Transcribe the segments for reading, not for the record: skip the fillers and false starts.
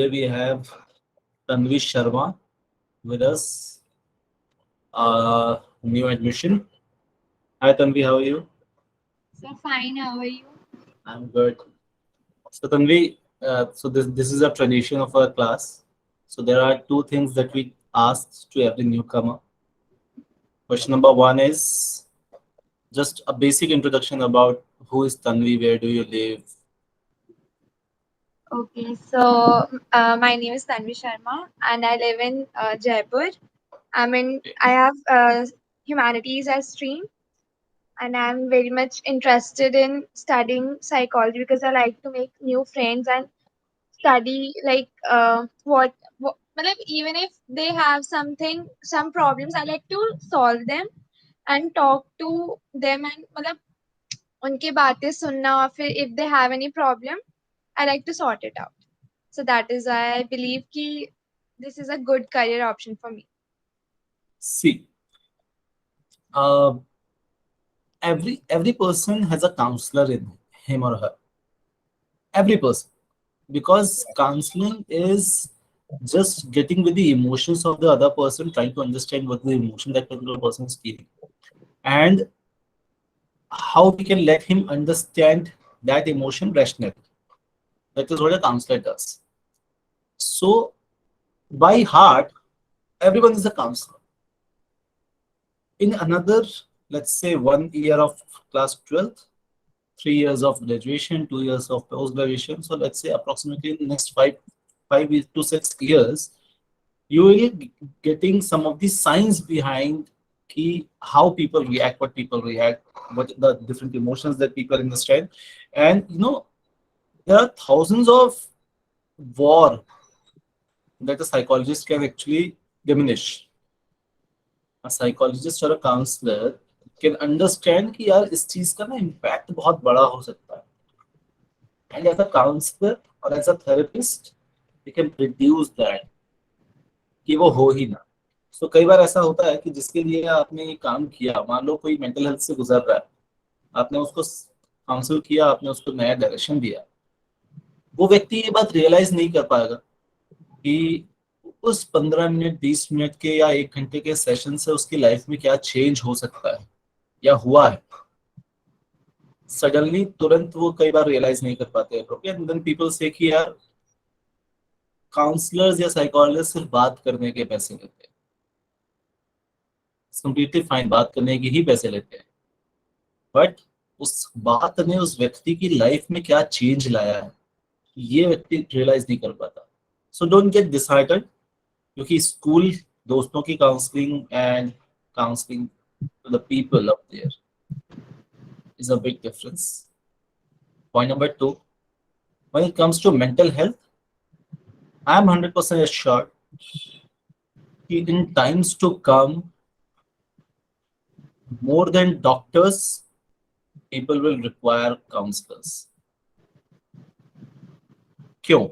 Today we have Tanvi Sharma with us, new admission. Hi Tanvi, how are you? So fine, how are you? I'm good. So Tanvi, so this is a tradition of our class. So there are two things that we asked to every newcomer. Question number one is just a basic introduction about who is Tanvi, where do you live? Okay, so my name is Tanvi Sharma and I live in Jaipur. I have humanities as stream and I'm very much interested in studying psychology because I like to make new friends and study like मतलब even if they have some problems, I like to solve them and talk to them and मतलब उनकी बातें सुनना और फिर if they have any problem, I like to sort it out. So that is why I believe ki this is a good career option for me. See, uh, every person has a counselor in him or her. Every person, because counseling is just getting with the emotions of the other person, trying to understand what the emotion that particular person is feeling, and how we can let him understand that emotion rationally. That is what a counselor does. So, by heart, everyone is a counselor. In another, let's say, 1 year of class 12th, 3 years of graduation, 2 years of post graduation. So, let's say approximately in the next 5 to 6 years, you will getting some of the science behind how people react, what people react, what the different emotions that people understand. And there are thousands of war that a psychologist can actually diminish. A psychologist or a counselor can understand कि यार इस चीज का ना impact बहुत बड़ा हो सकता है. And as a counselor or as a therapist, we can reduce that कि वो हो ही ना. तो कई बार ऐसा होता है कि जिसके लिए आपने ये काम किया, मान लो कोई मेंटल हेल्थ से गुजर रहा है, आपने उसको काउंसिल किया, आपने उसको नया डायरेक्शन दिया, वो व्यक्ति ये बात रियलाइज नहीं कर पाएगा कि उस 15 मिनट 20 मिनट के या 1 घंटे के सेशन से उसकी लाइफ में क्या चेंज हो सकता है या हुआ है. सडनली तुरंत वो कई बार रियलाइज नहीं कर पाते हैं लोग. एंड देन पीपल से कि यार काउंसलर्स या साइकोलॉजिस्ट सिर्फ बात करने के पैसे लेते हैं. कंप्लीटली फाइन, बात करने के ही पैसे लेते हैं, बट उस बात ने उस व्यक्ति की लाइफ में क्या चेंज लाया है ये व्यक्ति रियलाइज नहीं कर पाता. सो डोंट गेट डिसाइडेड, क्योंकि स्कूल दोस्तों की counselling and counselling to the people up there is a big difference. Point number two, when it comes to mental health, I am 100% assured that in times to come, more than doctors, people will require counselors. क्यों?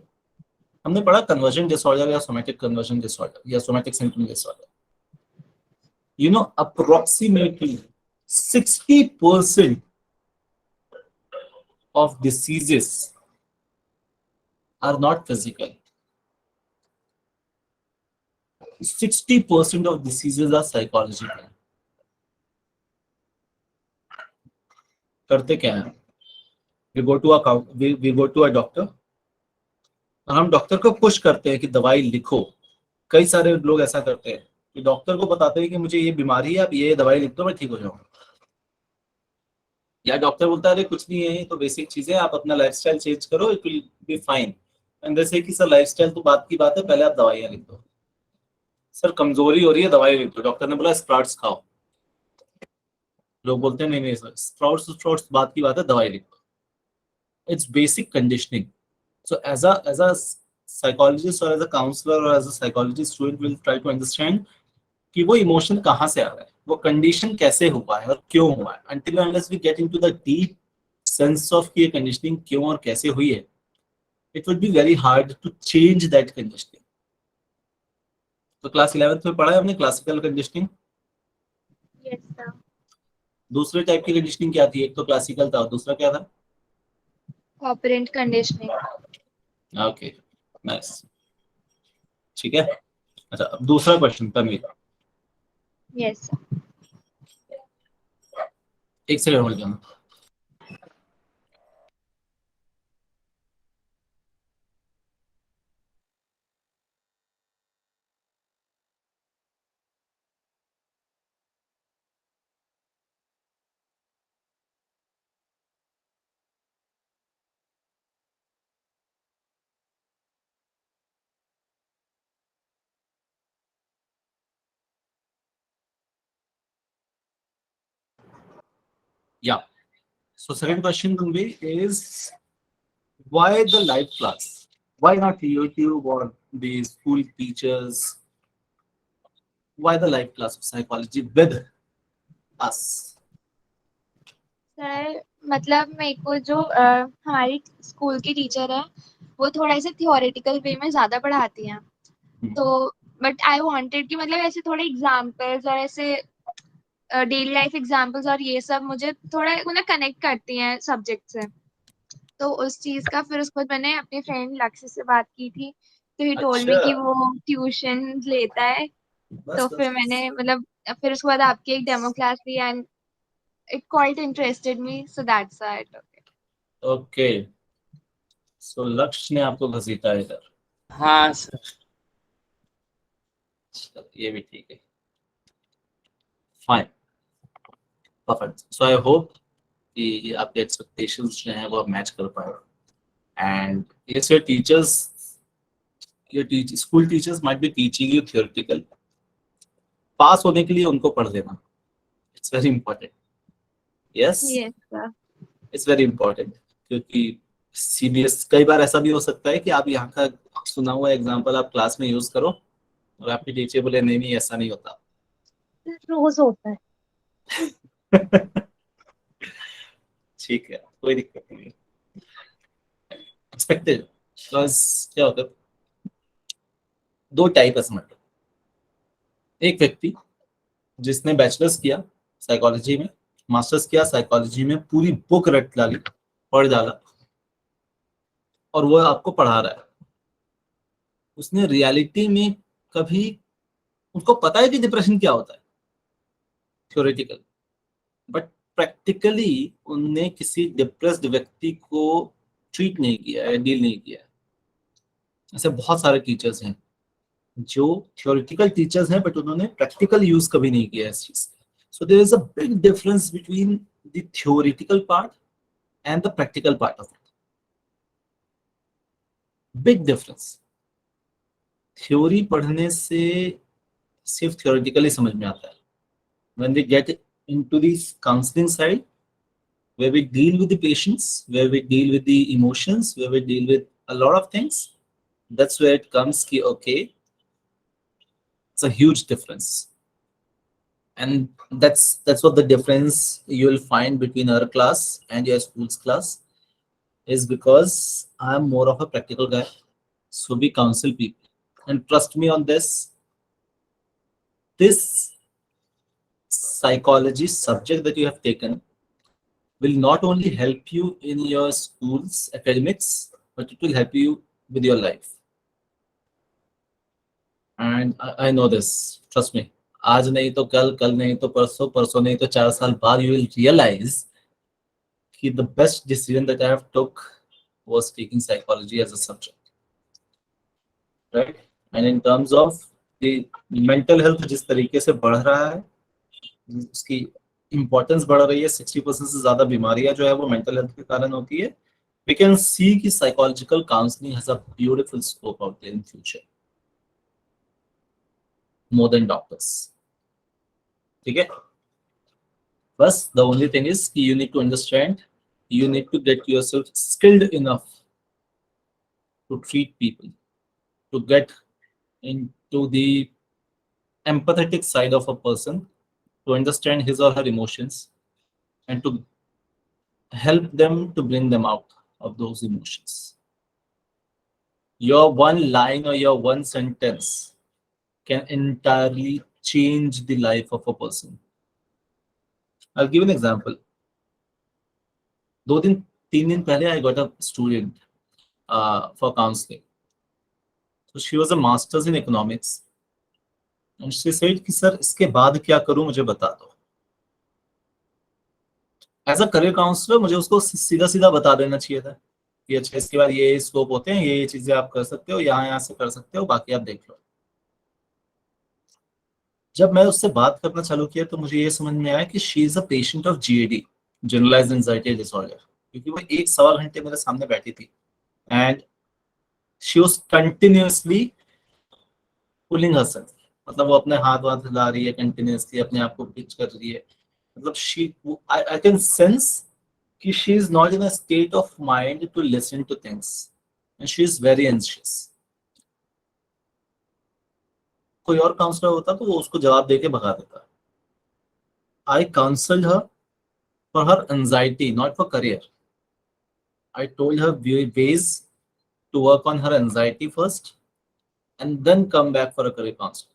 हमने पढ़ा conversion disorder या somatic conversion disorder या somatic symptom disorder. Approximately 60% of diseases are not physical. 60% of diseases are psychological. करते क्या है? We go to a doctor. और हम डॉक्टर को पुश करते हैं कि दवाई लिखो. कई सारे लोग ऐसा करते हैं कि डॉक्टर को बताते हैं कि मुझे ये बीमारी है, आप ये दवाई लिख दो, मैं ठीक हो जाऊंगा. या डॉक्टर बोलता है अरे कुछ नहीं है, ये तो बेसिक चीजें, आप अपना लाइफस्टाइल चेंज करो, it will be fine. And जैसे कि सर लाइफस्टाइल तो बात की बात है, पहले आप दवाइयाँ लिख दो. सर कमजोरी हो रही है, दवाई लिख दो. डॉक्टर ने बोला स्प्राउट्स खाओ. लोग बोलते हैं नहीं नहीं सर, स्प्राउट्स स्प्राउट्स बात की बात है, दवाई लिख दो. It's basic conditioning. So as a psychologist or as a counselor or as a psychology student will try to understand कि वो इमोशन कहाँ से आ रहा है, वो कंडीशन कैसे हुआ है और क्यों हुआ है. until unless we get into the deep sense of कि ये कंडीशनिंग क्यों और कैसे हुई है, it would be very hard to change that conditioning. तो क्लास 11th में पढ़ा है हमने क्लासिकल कंडीशनिंग. Yes, sir. दूसरे टाइप की कंडीशनिंग क्या थी? एक तो क्लासिकल था और दूसरा क्या था? Operant conditioning. Okay, nice. ठीक है। अच्छा, अब दूसरा क्वेश्चन तन्वी, Yes, sir. एक सेकंड होल्ड करना। Yeah. So second question, Tanvi, is why the live class? Why not YouTube or the school teachers? Why the live class of psychology with us? Sir मतलब मेरे को जो हमारी school की teacher है वो थोड़ा ऐसे थियोरेटिकल वे में ज्यादा पढ़ाती हैं, तो बट आई वांटेड कि मतलब ऐसे थोड़े एग्जांपल्स और ऐसे डेली लाइफ एग्जांपल्स और ये सब मुझे थोड़ा मतलब कनेक्ट करती हैं सब्जेक्ट से, तो उस चीज का फिर उसके बाद मैंने अपने फ्रेंड लक्ष्य से बात की थी, तो ही टोल्ड मी अच्छा, कि वो ट्यूशन लेता है, बस तो बस फिर बस। मैंने मतलब फिर उसके बाद आपकी एक डेमो क्लास ली and it quite interested me, so that's why I took it. Okay, so Lakshya ने आपको घसीटा है इधर। हाँ सर। चलो, ये भी ठीक है। Fine, perfect. So I hope कि आपके एक्सपेक्टेशंस जो हैं वो आप मैच कर पाए। And yes, your teachers, your school teachers might be teaching you theoretical. पास होने के लिए उनको पढ़ लेना, it's very important. Yes, yes sir. It's very important, क्योंकि सीबीएस कई बार ऐसा भी हो सकता है कि आप यहाँ का सुना हुआ एग्जांपल आप क्लास में यूज करो और आपकी टीचर बोले नहीं नहीं ऐसा नहीं होता। रोज होता है। ठीक है, कोई दिक्कत नहीं है। एक्सपेक्टेड, प्लस क्या होता है, दो टाइप है समझ लो। एक व्यक्ति जिसने बैचलर्स किया साइकोलॉजी में, मास्टर्स किया साइकोलॉजी में, पूरी बुक रट डाली, पढ़ डाला, और वो आपको पढ़ा रहा है। उसने रियलिटी में कभी, उसको पता है कि डिप्रेशन क्या होता है थ्योरेटिकल, बट प्रैक्टिकली उनने किसी डिप्रेस्ड व्यक्ति को ट्रीट नहीं किया है, डील नहीं किया है। ऐसे बहुत सारे टीचर्स हैं जो थ्योरेटिकल टीचर्स हैं बट उन्होंने प्रैक्टिकल यूज कभी नहीं किया है इस चीज का। So there is a big difference between the theoretical part and the practical part of it. Big difference. Theory पढ़ने से सिर्फ थ्योरेटिकली समझ में आता है। When we get into the counselling side, where we deal with the patients, where we deal with the emotions, where we deal with a lot of things, that's where it comes ki, okay, it's a huge difference. And that's what the difference you will find between our class and your school's class is, because I'm more of a practical guy. So we counsel people. And trust me on this, this psychology subject that you have taken will not only help you in your school's academics, but it will help you with your life. And I know this. Trust me. आज नहीं तो कल, कल नहीं तो परसों, परसों नहीं तो 4 साल बाद, you will realize कि the best decision that I have took was taking psychology as a subject, right? And in terms of the mental health जिस तरीके से बढ़ रहा है, उसकी इम्पोर्टेंस बढ़ रही है, 60% से ज्यादा बीमारियां जो है वो मेंटल हेल्थ के कारण होती है। We can see कि psychological counseling has a beautiful scope out there in future, more than doctors. ठीक है, बस the only thing is कि you need to understand, you need to get yourself skilled enough to treat people, to get into the empathetic side of a person, to understand his or her emotions, and to help them to bring them out of those emotions. Your one line or your one sentence can entirely change the life of a person. I'll give an example. 2 दिन 3 दिन पहले I got a student for counseling. So she was a master's in economics. And she said कि sir इसके बाद क्या करूं मुझे बता दो. एज अ करियर काउंसलर मुझे उसको सीधा सीधा बता देना चाहिए था कि अच्छा इसके बाद ये स्कोप होते हैं, ये चीजें आप कर सकते हो, यहाँ से कर सकते हो, बाकी आप देख लो. जब मैं उससे बात करना चालू किया तो मुझे ये समझ में आया कि she is a patient of GAD, generalised anxiety disorder. क्योंकि वो 1 सवा घंटे मेरे सामने बैठी थी and she was continuously pulling herself. मतलब वो अपने हाथ वाथ हिला रही है कंटिन्यूअसली, अपने आप को पिच कर रही है. मतलब शी आई कैन सेंस कि she is not in a state of mind to listen to things and she is very anxious. कोई और काउंसलर होता तो वो उसको जवाब देके भगा देता. I counseled her for her anxiety, not for career. I told her ways to work on her anxiety first and then come back for a career counseling.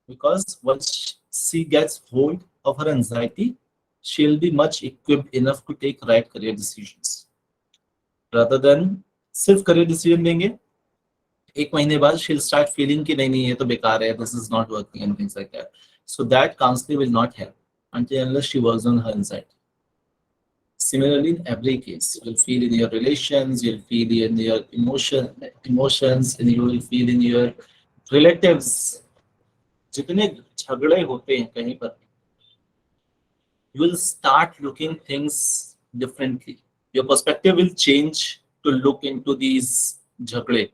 Because once she gets hold of her anxiety, she'll be much equipped enough to take right career decisions. Rather than सिर्फ career decision देंगे, 1 महीने बाद she'll start feeling कि नहीं ये तो बेकार है, this is not working and things like that. So that counseling will not help until unless she works on her anxiety. Similarly, in every case, you'll feel in your relations, you'll feel in your emotions, and you will feel in your relatives. जितने झगड़े होते हैं कहीं पर, you will start looking things differently. Your perspective will change to look into these झगड़े.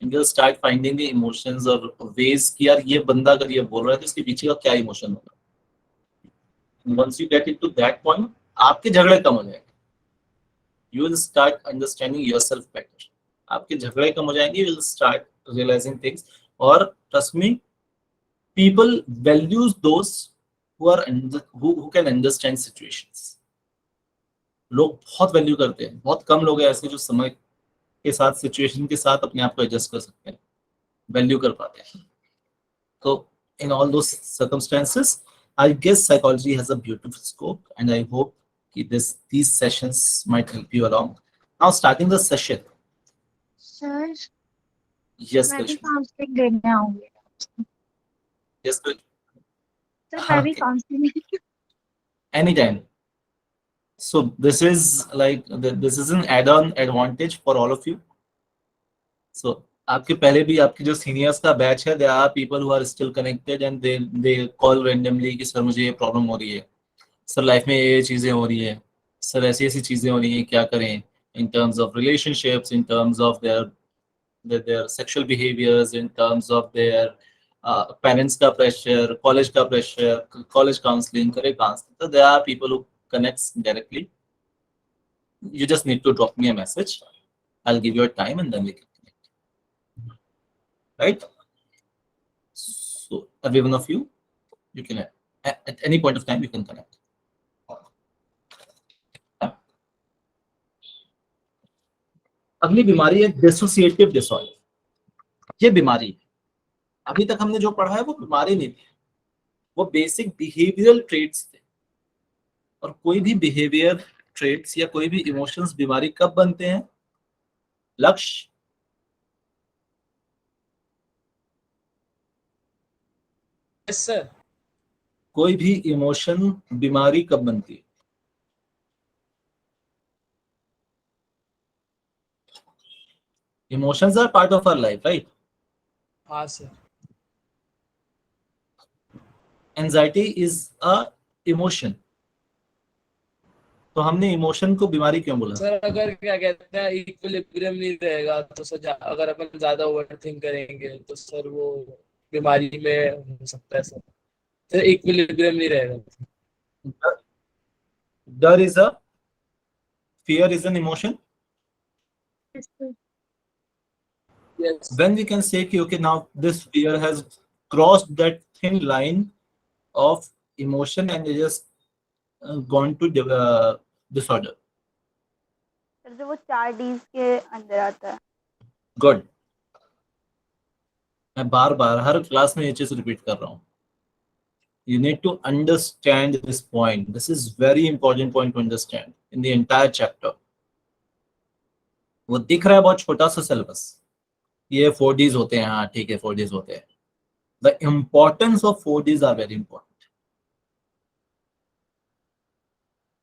And you'll start finding the emotions or ways कि यार ये बंदा अगर ये बोल रहा है तो इसके पीछे का क्या इमोशन होगा. Once you get into that point, आपके झगड़े कम हो जाएंगे. You will start understanding yourself better. आपके झगड़े कम हो जाएंगे. You will start realizing things. और trust me, people values those who can understand situations. लोग बहुत वैल्यू करते हैं. बहुत कम लोग हैं ऐसे जो समय के साथ सिचुएशन के साथ अपने आप को एडजस्ट कर सकते हैं, वैल्यू कर पाते हैं. तो in all those circumstances, I guess psychology has a beautiful scope, and I hope these sessions might help you along. Now, starting the session. Sir Yes, मैं भी Krishna. काउंसलिंग देने आऊंगी. Yes, Krishna. सर मैं भी Okay. Counselling. Anytime. So this is like this is an add-on advantage for all of you. So आपके पहले भी आपके जो सीनियर्स का बैच है, there are people who are still connected and they call randomly कि सर मुझे ये प्रॉब्लम हो रही है, सर लाइफ में ये चीजें हो रही है, सर ऐसी ऐसी चीजें हो रही हैं, क्या करें in terms of relationships, in terms of their sexual behaviors, in terms of their parents का pressure, college का pressure, college counseling, career counseling. So there are people who connects directly. You just need to drop me a message. I'll give you a time and then we can connect. Right? So every one of you, you can at any point of time you can connect. अगली बीमारी है dissociative disorder. ये बीमारी है. अभी तक हमने जो पढ़ा है वो बीमारी नहीं थी, वो बेसिक बिहेवियरल ट्रेट्स थे. और कोई भी बिहेवियर ट्रेट्स या कोई भी इमोशंस बीमारी कब बनते हैं? लक्ष्य, यस सर. कोई भी इमोशन बीमारी कब बनती है? Emotions are part of our life, right? हाँ sir. Anxiety is a emotion. तो हमने इमोशन को बीमारी क्यों बोला? सर अगर क्या कहते हैं इक्विलिब्रियम नहीं रहेगा तो सर अगर अपन ज्यादा ओवरथिंक करेंगे तो सर वो बीमारी में हो सकता है सर. सर इक्विलिब्रियम नहीं रहेगा. डर is a fear is an emotion. Yes. When we can say कि okay, now this fear has crossed that thin line of emotion and it just gone to disorder. Sir जो वो 4 Ds के अंदर आता है. Good. मैं बार बार हर class में ये चीज रिपीट कर रहा हूँ. You need to understand this point. This is very important point to understand in the entire chapter. वो दिख रहा है बहुत छोटा सा सिलेबस, ये 4Ds होते हैं, हाँ ठीक है 4Ds होते हैं. The importance of 4Ds are very important.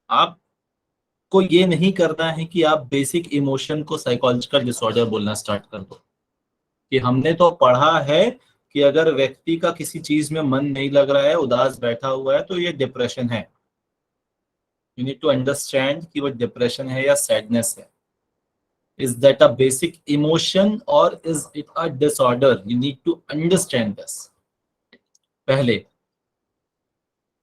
आपको ये नहीं करना है कि आप बेसिक इमोशन को साइकोलॉजिकल डिसऑर्डर बोलना स्टार्ट कर दो. कि हमने तो पढ़ा है कि अगर व्यक्ति का किसी चीज में मन नहीं लग रहा है, उदास बैठा हुआ है, तो ये डिप्रेशन है. यू नीड टू अंडरस्टैंड कि वो डिप्रेशन है या सैडनेस है. Is that a basic emotion or is it a disorder? You need to understand this. पहले,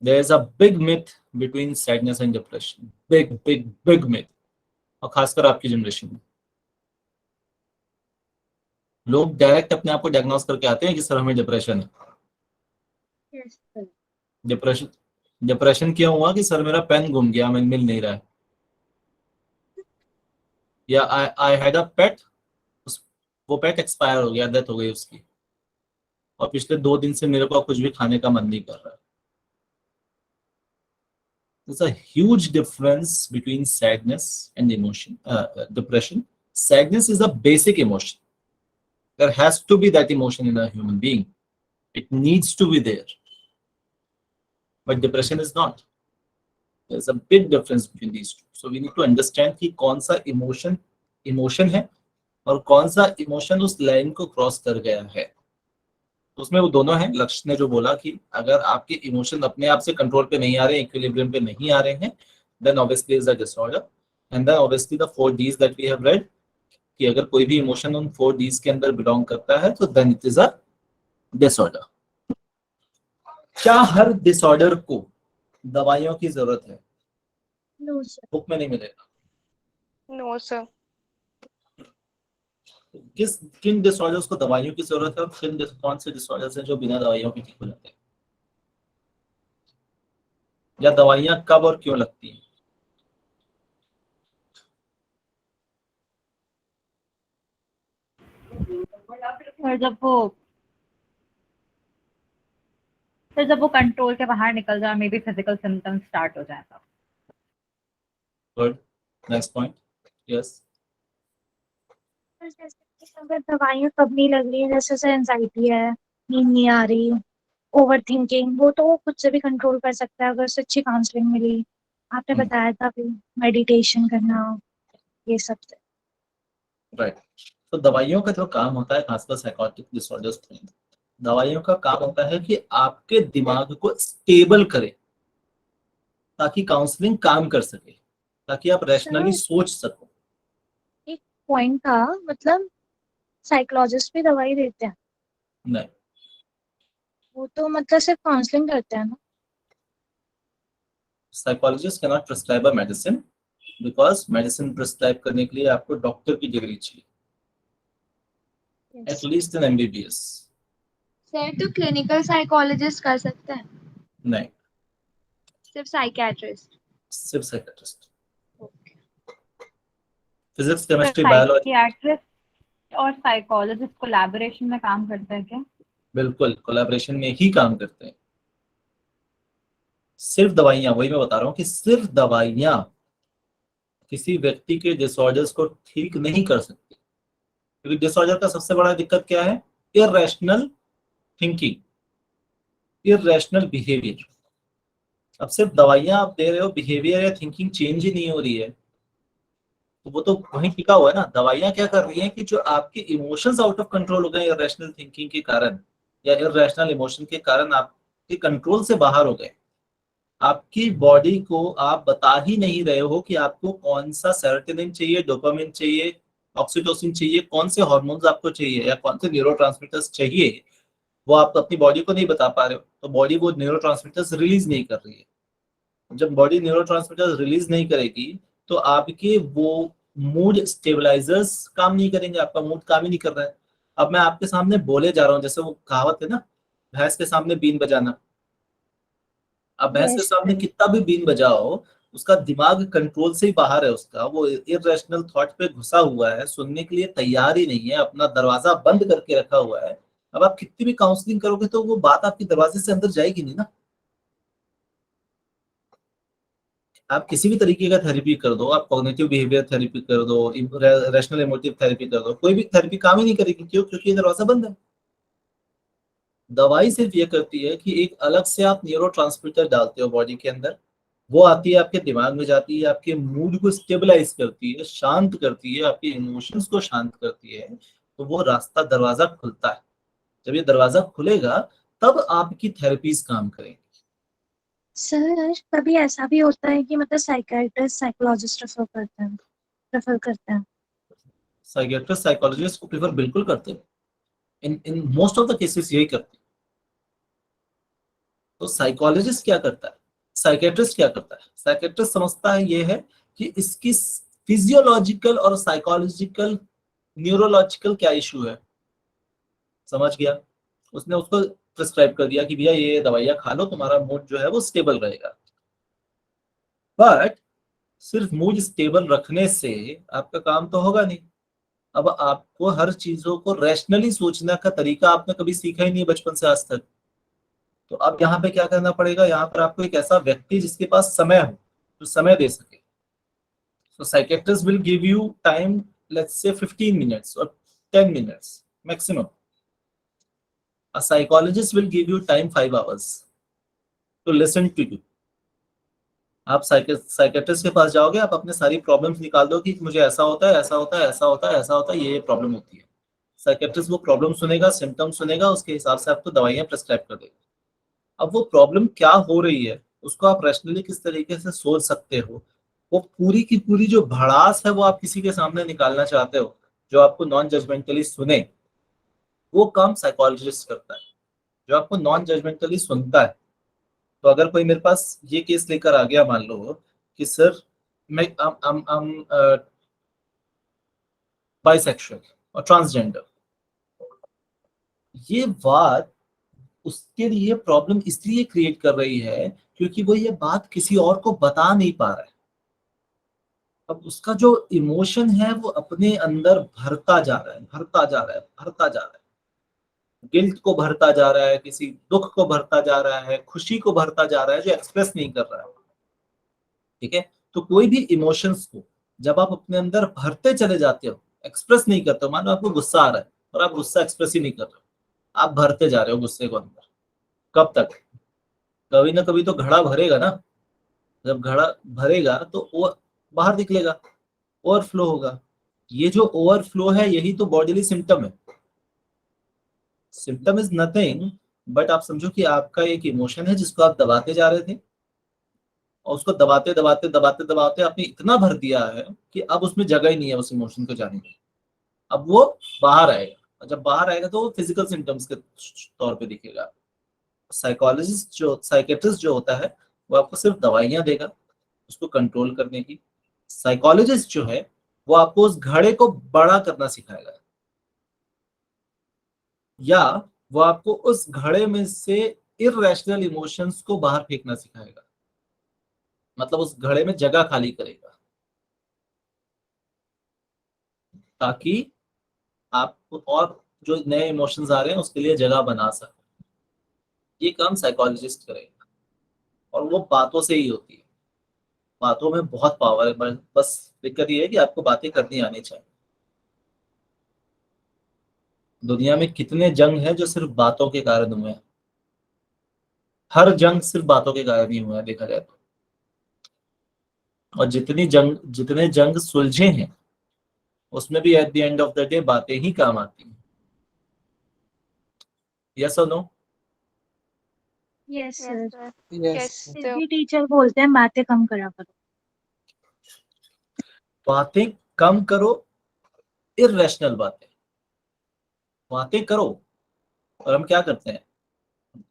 there is a big myth between sadness and depression. Big myth. और खासकर आपकी generation में लोग डायरेक्ट अपने आप को डायग्नोस करके आते हैं कि सर हमें डिप्रेशन है. Yes, sir. डिप्रेशन क्यों हुआ? कि सर मेरा पेन गुम गया, मैं मिल नहीं रहा है. या आई हैड अ पेट, वो पेट एक्सपायर हो गया, डेथ हो गई उसकी, और पिछले 2 दिन से मेरे को कुछ भी खाने का मन नहीं कर रहा है. There's a huge difference between sadness and emotion, depression. Sadness is a basic emotion. There has to be that emotion in a human being. It needs to be there. But depression is not. There's a big difference between these two. So we need to understand कि कौन सा emotion है और कौन सा emotion उस line को cross कर गया है. उसमें वो दोनों हैं. लक्ष्य ने जो बोला कि अगर आपके इमोशन अपने आप से कंट्रोल पे नहीं आ रहे हैं, इक्विलिब्रियम पे नहीं आ रहे हैं, then obviously is a disorder. And then obviously the 4Ds that we have read, कि अगर कोई भी इमोशन उन 4Ds के अंदर बिलोंग करता है तो then it is a disorder. क्या हर डिसऑर्डर को दवाइयों की जरूरत है? No, sir. बुक में नहीं मिलेगा. No, sir. किन डिसऑर्डर्स को दवाइयों की जरूरत है और कौन से डिसऑर्डर्स हैं जो बिना दवाइयों के ठीक हो जाते हैं? या दवाइयां कब और क्यों लगती हैं? और जब वो कंट्रोल के बाहर निकल जाए, may be physical symptoms start हो जाए तब. गुड. Next point. यस. जैसे कि अगर दवाइयाँ कब नहीं लग रही है, जैसे एंजाइटी है, नींद नहीं आ रही, ओवर थिंकिंग, वो तो वो खुद से भी कंट्रोल कर सकता है अगर उसे अच्छी काउंसलिंग मिली. आपने बताया था अभी मेडिटेशन करना, ये सब से. राइट. तो दवाइयों का जो काम होता है, खासकर साइकोटिक डिसऑर्डर्स में, दवाइयों का काम होता है कि आपके दिमाग को स्टेबल करे ताकि काउंसलिंग काम कर सके, ताकि आप रैशनली सोच सको. पॉइंट था, मतलब साइकोलॉजिस्ट भी दवाई देते हैं? नहीं, वो तो मतलब सिर्फ काउंसलिंग करते हैं ना. Psychologist can not prescribe a medicine, because medicine prescribe करने के लिए आपको डॉक्टर की डिग्री चाहिए, एटलीस्ट इन MBBS. सर तो क्लिनिकल साइकोलॉजिस्ट कर सकते हैं, नहीं, सिर्फ साइकियाट्रिस्ट. सिर्फ psychiatrist. Physics, chemistry, biology. Psychiatrist और साइकोलॉजिस्ट कोलैबोरेशन में काम करते हैं क्या? बिल्कुल कोलैबोरेशन में ही काम करते हैं. सिर्फ दवाइयां, वही मैं बता रहा हूँ कि सिर्फ दवाइयां किसी व्यक्ति के डिसऑर्डर्स को ठीक नहीं कर सकती. क्योंकि डिसऑर्डर का सबसे बड़ा दिक्कत क्या है? Irrational thinking, irrational behaviour. अब सिर्फ दवाइयां आप दे रहे हो, बिहेवियर या थिंकिंग चेंज ही नहीं हो रही है, तो वो तो वहीं टिका हुआ है ना. दवाइयां क्या कर रही हैं कि जो आपके इमोशंस आउट ऑफ कंट्रोल हो गए इररेशनल थिंकिंग के कारण या इररेशनल इमोशन के कारण, आपके कंट्रोल से बाहर हो गए. आपकी बॉडी को आप बता ही नहीं रहे हो कि आपको कौन सा सेरोटोनिन चाहिए, डोपामिन चाहिए, ऑक्सीटोसिन चाहिए, कौन से हार्मोन्स आपको चाहिए या कौन से न्यूरोट्रांसमीटर्स चाहिए, वो आप अपनी बॉडी को नहीं बता पा रहे हो. तो बॉडी वो न्यूरोट्रांसमीटर्स रिलीज नहीं कर रही है. जब बॉडी न्यूरोट्रांसमीटर्स रिलीज नहीं करेगी तो आपके वो मूड स्टेबलाइजर्स काम नहीं करेंगे, आपका मूड काम ही नहीं कर रहा है. अब मैं आपके सामने बोले जा रहा हूँ, जैसे वो कहावत है ना, भैंस के सामने बीन बजाना. अब भैंस के सामने कितना भी बीन बजाओ, उसका दिमाग कंट्रोल से ही बाहर है, उसका वो इररेशनल थॉट पे घुसा हुआ है, सुनने के लिए तैयार ही नहीं है, अपना दरवाजा बंद करके रखा हुआ है. अब आप कितनी भी काउंसलिंग करोगे तो वो बात आपके दरवाजे से अंदर जाएगी नहीं ना. आप किसी भी तरीके का थेरेपी कर दो, आप कॉग्निटिव बिहेवियर थेरेपी कर दो, रैशनल इमोटिव थेरेपी कर दो, कोई भी थेरेपी काम ही नहीं करेगी। क्यों? क्योंकि ये दरवाजा बंद है। दवाई सिर्फ ये करती है कि एक अलग से आप न्यूरो डालते हो बॉडी के अंदर, वो आती है आपके दिमाग में, जाती है आपके मूड को स्टेबलाइज करती है, शांत करती है, आपके इमोशंस को शांत करती है, तो वो रास्ता दरवाजा खुलता है। जब ये दरवाजा खुलेगा तब आपकी थेरेपीज काम करेंगी। सर कभी ऐसा भी होता है कि मतलब साइकियाट्रिस्ट साइकोलॉजिस्ट रेफर करते हैं। साइकियाट्रिस्ट साइकोलॉजिस्ट को प्रेफर बिल्कुल करते हैं, in most of the cases यही करते हैं। तो साइकोलॉजिस्ट क्या करता है, साइकियाट्रिस्ट क्या करता है? साइकियाट्रिस्ट समझता है ये है कि इसकी फिजियोलॉजिकल और साइकोलॉजिकल न्यूरोलॉजिकल क्या इशू है, समझ गया, उसने उसको प्रिस्क्राइब कर दिया कि भैया ये दवाइयाँ खा लो, तुम्हारा मूड जो है वो स्टेबल रहेगा। बट सिर्फ मूड स्टेबल रखने से आपका काम तो होगा नहीं। अब आपको हर चीजों को रैशनली सोचने का तरीका आपने कभी सीखा ही नहीं बचपन से आज तक। तो अब यहाँ पे क्या करना पड़ेगा, यहाँ पर आपको एक ऐसा व्यक्ति जिसके पास समय हो, जो समय दे सके। So psychiatrist will give you time, let's say 15 minutes or 10 minutes maximum. A psychologist will give you time 5 hours to listen to you. आप साइकेट्रिस्ट के पास जाओगे, आप अपने सारी प्रॉब्लम्स निकाल दो कि मुझे ऐसा होता है, ऐसा होता है, ऐसा होता है, ऐसा होता है, ये प्रॉब्लम होती है। साइकेट्रिस्ट वो प्रॉब्लम सुनेगा, सिम्टम सुनेगा, उसके हिसाब से आपको दवाइयाँ प्रेस्क्राइब कर देगा। अब वो प्रॉब्लम क्या हो रही है उसको आप रैशनली किस तरीके से सोच सकते हो, वो पूरी की पूरी जो भड़ास है वो आप किसी के सामने निकालना चाहते हो जो आपको नॉन जजमेंटली सुने, वो काम साइकोलॉजिस्ट करता है, जो आपको नॉन जजमेंटली सुनता है। तो अगर कोई मेरे पास ये केस लेकर आ गया, मान लो कि सर मैं बाइसेक्सुअल और ट्रांसजेंडर, ये बात उसके लिए प्रॉब्लम इसलिए क्रिएट कर रही है क्योंकि वो ये बात किसी और को बता नहीं पा रहा है। अब उसका जो इमोशन है वो अपने अंदर भरता जा रहा है, भरता जा रहा है, भरता जा रहा है, गिल्ट को भरता जा रहा है, किसी दुख को भरता जा रहा है, खुशी को भरता जा रहा है, जो एक्सप्रेस नहीं कर रहा है। ठीक है, तो कोई भी इमोशंस को जब आप अपने अंदर भरते चले जाते हो, एक्सप्रेस नहीं करते हो, मान लो आपको गुस्सा आ रहा है और आप गुस्सा एक्सप्रेस ही नहीं कर रहे हो, आप भरते जा रहे हो गुस्से को अंदर, कब तक? कभी ना कभी तो घड़ा भरेगा ना, जब घड़ा भरेगा तो वो बाहर निकलेगा, ओवरफ्लो होगा। ये जो ओवरफ्लो है यही तो बॉडीली सिम्टम है। सिम्टम इज नथिंग बट आप समझो कि आपका एक इमोशन है जिसको आप दबाते जा रहे थे, और उसको दबाते दबाते दबाते दबाते आपने इतना भर दिया है कि अब उसमें जगह ही नहीं है उस इमोशन को जाने की। अब वो बाहर आएगा, और जब बाहर आएगा तो वो फिजिकल सिम्टम्स के तौर पे दिखेगा। साइकोलॉजिस्ट जो साइकेट्रिस्ट जो होता है वो आपको सिर्फ दवाइयां देगा उसको कंट्रोल करने की। साइकोलॉजिस्ट जो है वो आपको उस घड़े को बड़ा करना सिखाएगा, या वो आपको उस घड़े में से इररेशनल इमोशंस को बाहर फेंकना सिखाएगा, मतलब उस घड़े में जगह खाली करेगा ताकि आप और जो नए इमोशंस आ रहे हैं उसके लिए जगह बना सके। ये काम साइकोलॉजिस्ट करेगा, और वो बातों से ही होती है। बातों में बहुत पावर है, बस दिक्कत ये है कि आपको बातें करनी आनी चाहिए। दुनिया में कितने जंग हैं जो सिर्फ बातों के कारण हुए हैं, हर जंग सिर्फ बातों के कारण ही हुआ है देखा जाए तो। और जितने जंग सुलझे हैं उसमें भी at the end of the day बातें ही काम आती हैं। यस और नो? Yes sir. यस फिर भी टीचर बोलते हैं बातें कम करा करो। बातें कम करो, इररेशनल बातें करो। और हम क्या करते हैं,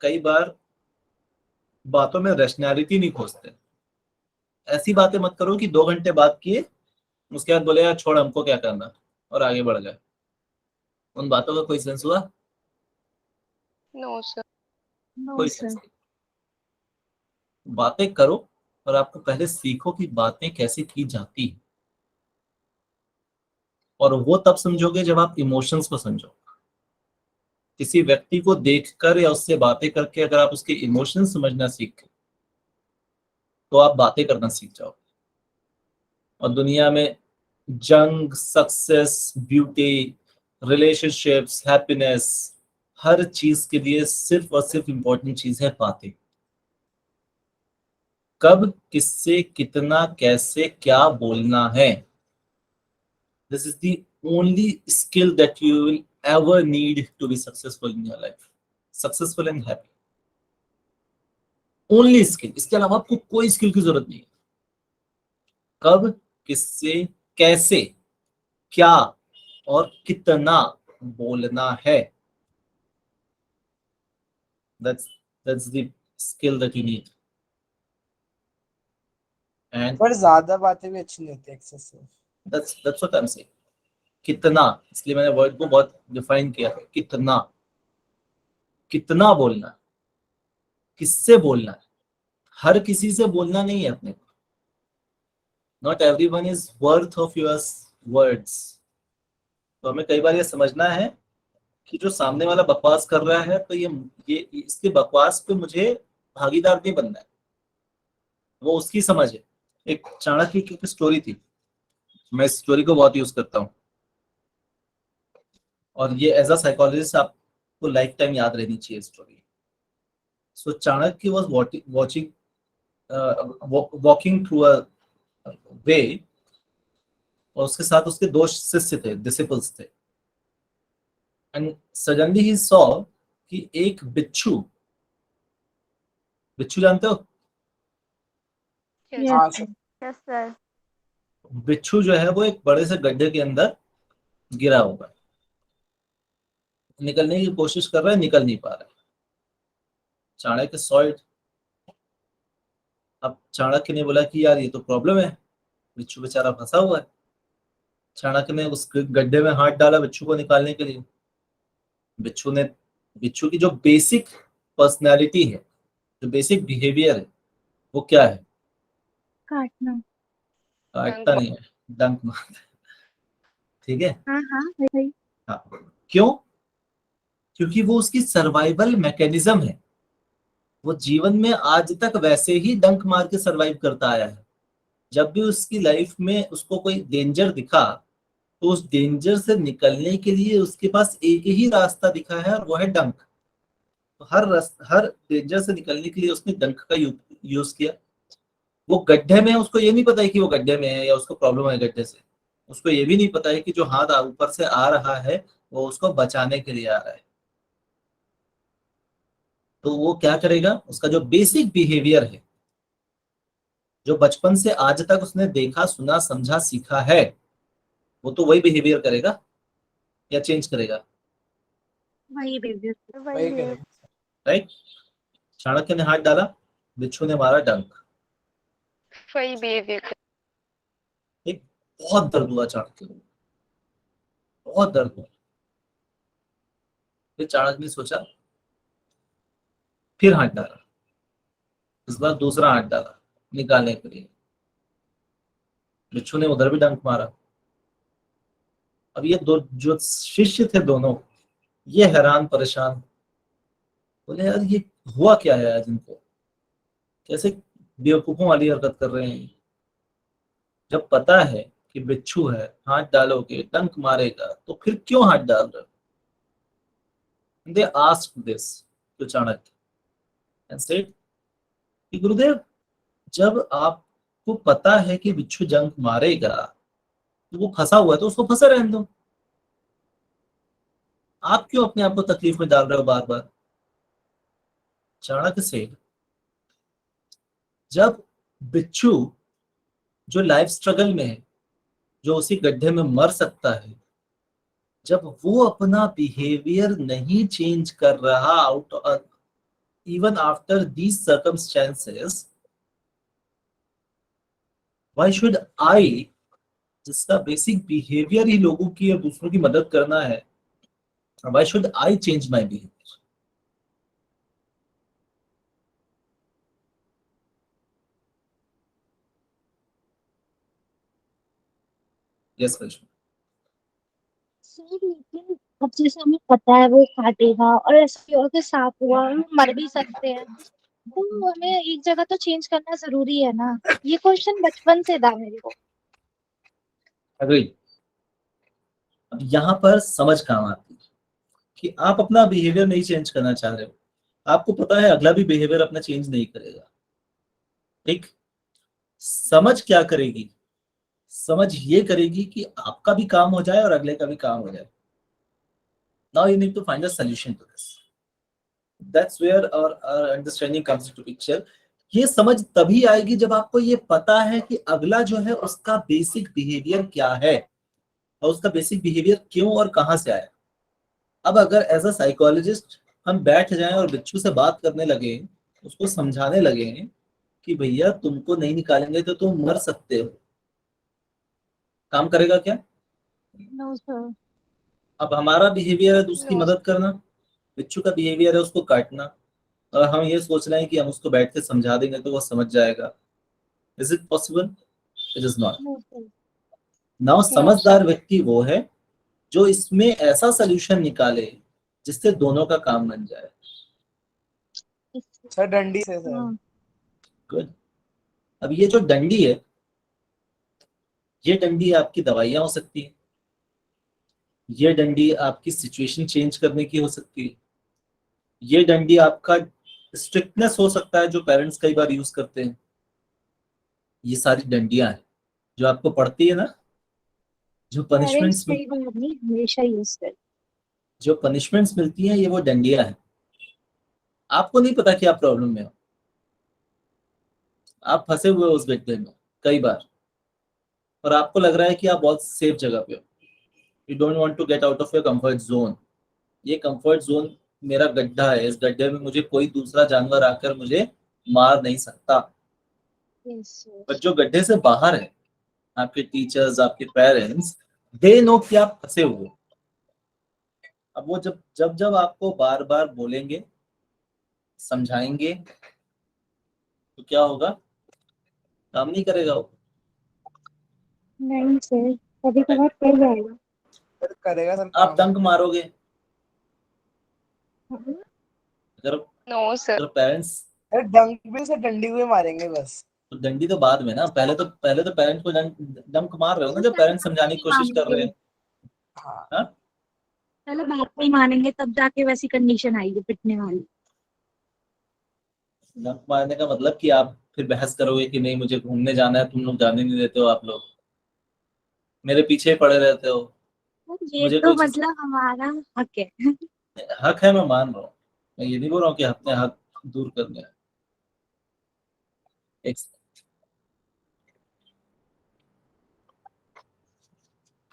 कई बार बातों में रैशनैलिटी नहीं खोजते। ऐसी बातें मत करो कि 2 घंटे बात किए उसके बाद बोले यार छोड़ हमको क्या करना, और आगे बढ़ गए। उन बातों का कोई सेंस हुआ? नो सर नो कोई सर। सेंस नहीं। बातें करो, और आपको पहले सीखो कि बातें कैसे की जाती है, और वो तब समझोगे जब आप इमोशंस को समझो। किसी व्यक्ति को देखकर या उससे बातें करके अगर आप उसके इमोशंस समझना सीख गए तो आप बातें करना सीख जाओ। और दुनिया में जंग, सक्सेस, ब्यूटी, रिलेशनशिप्स, हैप्पीनेस, हर चीज के लिए सिर्फ और सिर्फ इंपॉर्टेंट चीज है बातें। कब, किससे, कितना, कैसे, क्या बोलना है, this is the only skill that you will ever need to be successful in your life, successful and happy. Only skill, इसके अलावा आपको कोई स्किल की जरूरत नहीं है। कब, किससे, कैसे, क्या और कितना बोलना है, that's the skill that you need. And पर ज्यादा बातें भी अच्छी नहीं होती, excessive. that's what I'm saying. कितना, इसलिए मैंने वर्ड को बहुत डिफाइन किया है। कितना, कितना बोलना है, किससे बोलना है, हर किसी से बोलना नहीं है अपने को। Not everyone is worth of your words. तो हमें कई बार ये समझना है कि जो सामने वाला बकवास कर रहा है, तो ये इसके बकवास पे मुझे भागीदार नहीं बनना है, वो उसकी समझ है। एक चाणक्य की स्टोरी थी, मैं इस स्टोरी को बहुत यूज करता हूँ, और ये एज अ साइकोलॉजिस्ट आपको लाइफ टाइम याद रहनी चाहिए story. So Chanakya was watching walking through a way, और उसके साथ उसके दो शिष्य थे, डिसिपल्स थे। एंड सडनली ही सॉ कि एक बिच्छू, बिच्छू जानते हो? Yes. हाँ Yes. सर। Yes sir. बिच्छू जो है वो एक बड़े से गड्ढे के अंदर गिरा हुआ है, निकलने की कोशिश कर रहा है, निकल नहीं पा रहा है। Chanakya saw it. अब चाणक्य ने बोला कि यार ये तो प्रॉब्लम है, बिच्छू बेचारा फंसा हुआ है। चाणक्य ने उस गड्ढे में हाथ डाला बिच्छू को निकालने के लिए। बिच्छू की जो बेसिक पर्सनैलिटी है, जो बेसिक बिहेवियर है, वो क्या है? काटना। काटता नहीं है, डंक मारता है। ठीक है। हाँ हाँ वही। हाँ, क्यों? क्योंकि वो उसकी सर्वाइवल मैकेनिज्म है। वो जीवन में आज तक वैसे ही डंक मार के सर्वाइव करता आया है। जब भी उसकी लाइफ में उसको कोई डेंजर दिखा, तो उस डेंजर से निकलने के लिए उसके पास एक ही रास्ता दिखा है, और वो है डंक। तो हर डेंजर से निकलने के लिए उसने डंक का यूज किया। वो गड्ढे में है, उसको ये नहीं पता है कि वो गड्ढे में है या उसको प्रॉब्लम है गड्ढे से। उसको ये भी नहीं पता है कि जो हाथ ऊपर से आ रहा है वो उसको बचाने के लिए आ रहा है। तो वो क्या करेगा? उसका जो बेसिक बिहेवियर है, जो बचपन से आज तक उसने देखा, सुना, समझा, सीखा है, वो तो वही बिहेवियर करेगा, या चेंज करेगा? वही बेबी। वही वही है। करेंगे। राइट। चाणक्य ने हाथ डाला, बिच्छू ने मारा डंक। वही बिहेवियर। एक बहुत दर्द हुआ चाणक्य को, बहुत दर्द हुआ। फिर चाणक्य ने सोचा, फिर हाथ डाला, इस बार दूसरा हाथ डाला निकालने के लिए। बिच्छू ने उधर भी डंक मारा। अब ये दो जो शिष्य थे दोनों, ये हैरान परेशान, बोले यार ये हुआ क्या है आज इनको, कैसे बेवकूफों वाली हरकत कर रहे हैं। जब पता है कि बिच्छू है, हाथ डालोगे डंक मारेगा, तो फिर क्यों हाथ डाल रहे हो? They asked this to Chanakya and said कि गुरुदेव, जब आपको पता है कि बिच्छू जंक मारेगा, तो वो फंसा हुआ है तो उसको फंसा रहने दो, आप क्यों अपने आप को तकलीफ में डाल रहे हो बार बार? चाणक्य से, जब बिच्छू जो लाइफ स्ट्रगल में है, जो उसी गड्ढे में मर सकता है, जब वो अपना बिहेवियर नहीं चेंज कर रहा out even after these circumstances, why should I, जिसका बेसिक बिहेवियर ही लोगों की और दूसरों की मदद करना है, why should I change my behaviour? Yes Krishna. Sir लेकिन अब जैसे हमें पता है वो काटेगा और ऐसे भी और कि सांप हुआ, हम मर भी सकते हैं। तो हमें एक जगह तो चेंज करना जरूरी है ना। ये क्वेश्चन बचपन से था मेरे को। अग्री। अब यहाँ पर समझ काम आती है कि आप अपना बिहेवियर नहीं चेंज करना चाह रहे हो, आपको पता है अगला भी बिहेवियर अपना चेंज नहीं करेगा, ठीक। समझ क्या करेगी? समझ ये करेगी कि आपका भी काम हो जाए और अगले का भी काम हो जाए। Now you need to find a solution to this. That's where our understanding comes into picture. ये समझ तभी आएगी जब आपको ये पता है कि अगला जो है उसका बेसिक बिहेवियर क्या है और उसका बेसिक बिहेवियर क्यों और कहाँ से आया। अब अगर एज अ साइकोलॉजिस्ट हम बैठ जाएं और बिच्छू से बात करने लगे, उसको समझाने लगे कि भैया तुमको नहीं निकालेंगे तो तुम मर सकते हो, काम करेगा क्या? No sir. अब हमारा बिहेवियर है उसकी No, मदद करना, बिच्छू का बिहेवियर है उसको काटना, और हम ये सोच रहे हैं कि हम उसको बैठ के समझा देंगे तो वो समझ जाएगा। Is it possible? It is not. No sir. Now no, समझदार व्यक्ति वो है जो इसमें ऐसा सोल्यूशन निकाले जिससे दोनों का काम बन जाए। सर डंडी से सर। हाँ। गुड। अब ये जो डंडी है, ये डंडी आपकी दवाइयां हो सकती है, ये डंडी आपकी सिचुएशन चेंज करने की हो सकती है, ये डंडी आपका स्ट्रिक्टनेस हो सकता है जो पेरेंट्स कई बार यूज करते हैं। ये सारी डंडियां हैं जो आपको पड़ती है ना, जो पेरेंट्स पनिशमेंट्स कई बार नहीं, हमेशा यूज कर। जो पनिशमेंट्स मिलती हैं, ये वो डंडियां हैं। आपको नहीं पता कि आप प्रॉब्लम में हो, आप फंसे हुए हो उस गड्ढे में कई बार, और आपको लग रहा है कि आप बहुत सेफ जगह पे हो। You don't want to get out of your comfort zone. ये कंफर्ट जोन मेरा गड्ढा है, इस गड्ढे में मुझे कोई दूसरा जानवर आकर मुझे मार नहीं सकता। यस पर जो गड्ढे से बाहर है, आपके टीचर्स, आपके पेरेंट्स, दे नो कि आप फंसे हुए हो। अब वो जब जब जब आपको बार बार बोलेंगे, समझाएंगे, तो क्या होगा? काम नहीं करेगा वो। नहीं सर, कभी कभार कर जाएगा। सर करेगा सर आप काम। डंक मारोगे हाँ। अगर no, sir. अगर पेरेंट्स, सर डंक भी से डंडी हुए मारेंगे बस। तो डंडी तो बाद में ना, पहले तो पेरेंट्स को डंक मार रहे हो ना, तो जब पहले पेरेंट्स बात समझाने की नहीं कोशिश कर रहे मानेंगे। हैं। हाँ हाँ? पहले बात नहीं मानेंगे तब जाके वैसी कंडीशन आएगी पिटने वाली। डंक मारने का मतलब कि आप फिर बहस करोगे कि नहीं मुझे घूमने जाना है, तुम लोग जाने नहीं देते हो, आप लोग मेरे पीछे ही पड़े रहते हो, तो ये मुझे तो कोई चीज मतलब हमारा हक है। हक है, मैं मान रहा हूँ। मैं ये नहीं बोल रहा हूँ कि अपने हक दूर करने हैं। एक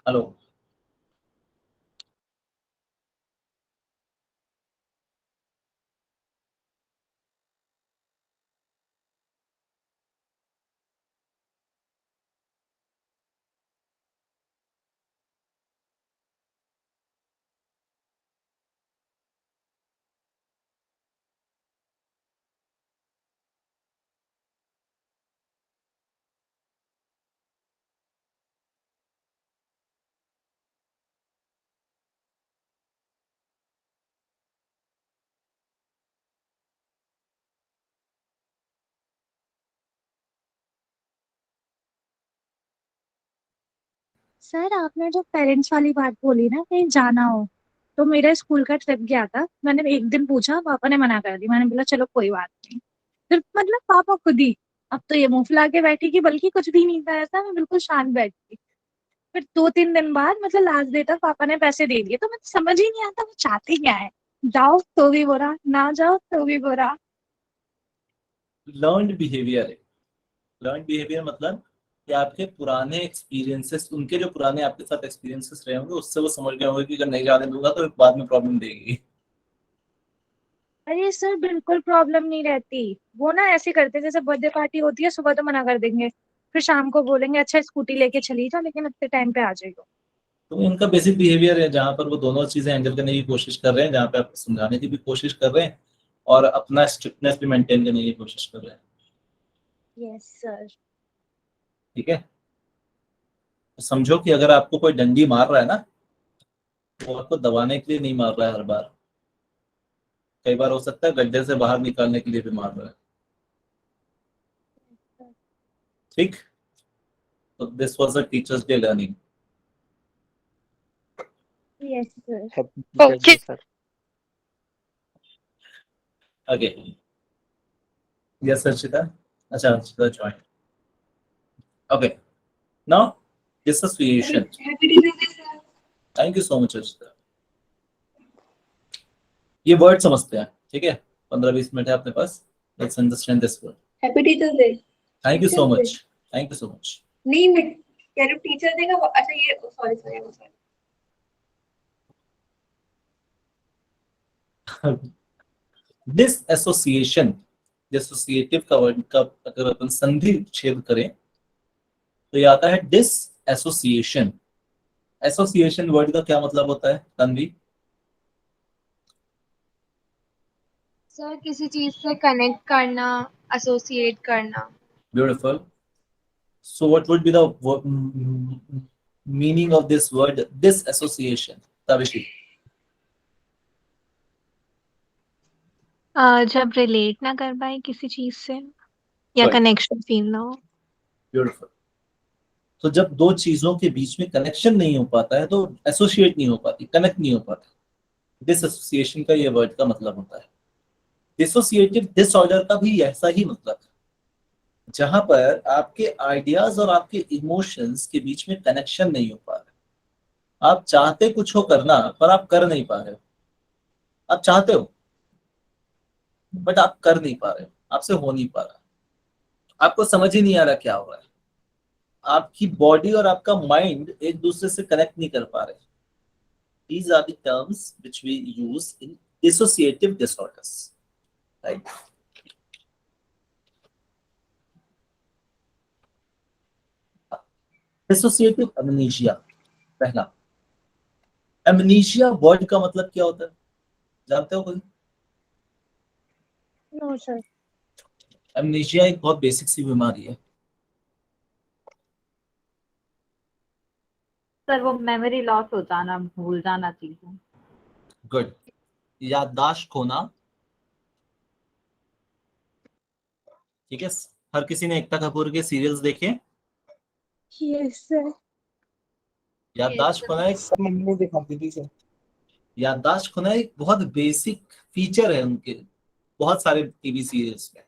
हेलो। सर आपने जो पेरेंट्स वाली बात बोली ना, कहीं जाना हो, तो मेरा स्कूल का ट्रिप गया था। मैंने एक दिन पूछा, पापा ने मना कर दी। मैंने बोला चलो कोई बात नहीं। फिर मतलब पापा खुद ही, अब तो ये मुंह फुला के बैठी कि बल्कि कुछ भी नहीं था ऐसा, मैं बिल्कुल शांत बैठी। फिर 2-3 दिन बाद मतलब लास्ट डे तक पापा ने पैसे दे दिए। तो मुझे समझ ही नहीं आता वो चाहते क्या है। जाओ तो भी बुरा, ना जाओ तो भी बुरा। लर्नड बिहेवियर है। लर्न बिहेवियर मतलब कि आपके पुराने एक्सपीरियंसेस, उनके जो पुराने आपके साथ एक्सपीरियंसेस रहे होंगे, उससे वो समझ गए होंगे कि अगर नहीं जाने दूंगा तो बाद में प्रॉब्लम देगी। अरे सर बिल्कुल प्रॉब्लम नहीं रहती। वो ना ऐसे करते जैसे बर्थडे पार्टी होती है, सुबह तो मना कर देंगे, फिर शाम को बोलेंगे अच्छा स्कूटी लेके चली जा लेकिन इतने टाइम पे आ जाएगा। तो इनका बेसिक बिहेवियर है जहाँ पर वो दोनों चीजें हैंडल करने की कोशिश कर रहे हैं, जहाँ पे आपको समझाने की भी कोशिश कर रहे हैं और अपना स्ट्रिक्टनेस भी मेंटेन करने की कोशिश कर रहे हैं। Yes sir. ठीक है, तो समझो कि अगर आपको कोई डंडी मार रहा है ना, वो आपको दबाने के लिए नहीं मार रहा है हर बार। कई बार हो सकता है गड्ढे से बाहर निकालने के लिए भी मार रहा है। ठीक, तो this was a teachers day learning. Yes sir. Happy Teachers Day, Okay. sir. Okay. Yes Archita. अच्छा, Archita join. Okay, now dissociation. Thank you so much Archita. ये वर्ड समझते हैं, ठीक है. 15-20 मिनट है अपने पास. Let's understand this word. Happy teachers day. Thank you so much. Thank you so much. नहीं मैं कह रही हूँ टीचर डे का। अच्छा ये सॉरी सॉरी डिसएसोसिएशन, डिसोसिएटिव का वर्ड का अगर अपन संधि छेद करें तो ये आता है डिसएसोसिएशन. एसोसिएशन वर्ड का क्या मतलब होता है तन्वी? सर किसी चीज से कनेक्ट करना, एसोसिएट करना. Beautiful. So what would be the meaning of this word disassociation? Tavishi. जब रिलेट ना कर पाए किसी चीज से या Right. कनेक्शन फील ना हो. Beautiful. तो जब दो चीजों के बीच में कनेक्शन नहीं हो पाता है तो एसोसिएट नहीं हो पाती, कनेक्ट नहीं हो पाता. डिसएसोसिएशन का ये वर्ड का मतलब होता है. डिसोसिएटिव डिसऑर्डर का भी ऐसा ही मतलब है, जहां पर आपके आइडियाज और आपके इमोशंस के बीच में कनेक्शन नहीं हो पा रहा. आप चाहते कुछ हो करना पर आप कर नहीं पा रहे हो. आप चाहते हो बट आप कर नहीं पा रहे हो, आपसे हो नहीं पा रहा. आपको समझ ही नहीं आ रहा क्या हो रहा है. आपकी बॉडी और आपका माइंड एक दूसरे से कनेक्ट नहीं कर पा रहे. These are the terms which we use in dissociative disorders, right? Dissociative amnesia, पहला. amnesia वर्ड का मतलब क्या होता है, जानते हो कोई? No sir. amnesia एक बहुत बेसिक सी बीमारी है. सर वो मेमोरी लॉस हो जाना, भूल जाना चीजें. गुड. याददाश्त खोना. ठीक है. हर किसी ने एकता कपूर के सीरियल्स देखे? Yes sir. याददाश्त खोना एक सब मम्मी दिखाती थी सर. याददाश्त खोना एक बहुत बेसिक फीचर है उनके बहुत सारे टीवी सीरियल्स में.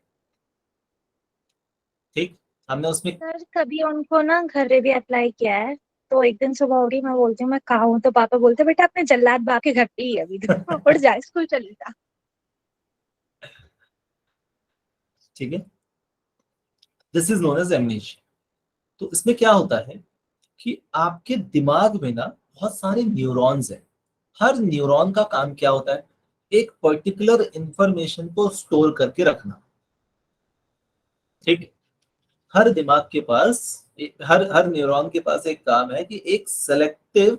ठीक, हमने उसमें सर कभी उनको ना घर पे भी अप्लाई किया है. तो एक दिन सुबह उठी, मैं बोलती हूँ मैं कहाँ हूँ, तो पापा बोलते बेटा अपने जल्लाद बा के घर पे ही है अभी तो उठ जा, स्कूल चली जा. ठीक है. This is known as amnesia. तो इसमें क्या होता है कि आपके दिमाग में ना बहुत सारे न्यूरॉन्स हैं. हर न्यूरॉन का काम क्या होता है, एक पर्टिकुलर इंफॉर्मेशन को स्टोर करके रखना. ठीक, हर दिमाग के पास हर न्यूरॉन के पास एक काम है कि एक सेलेक्टिव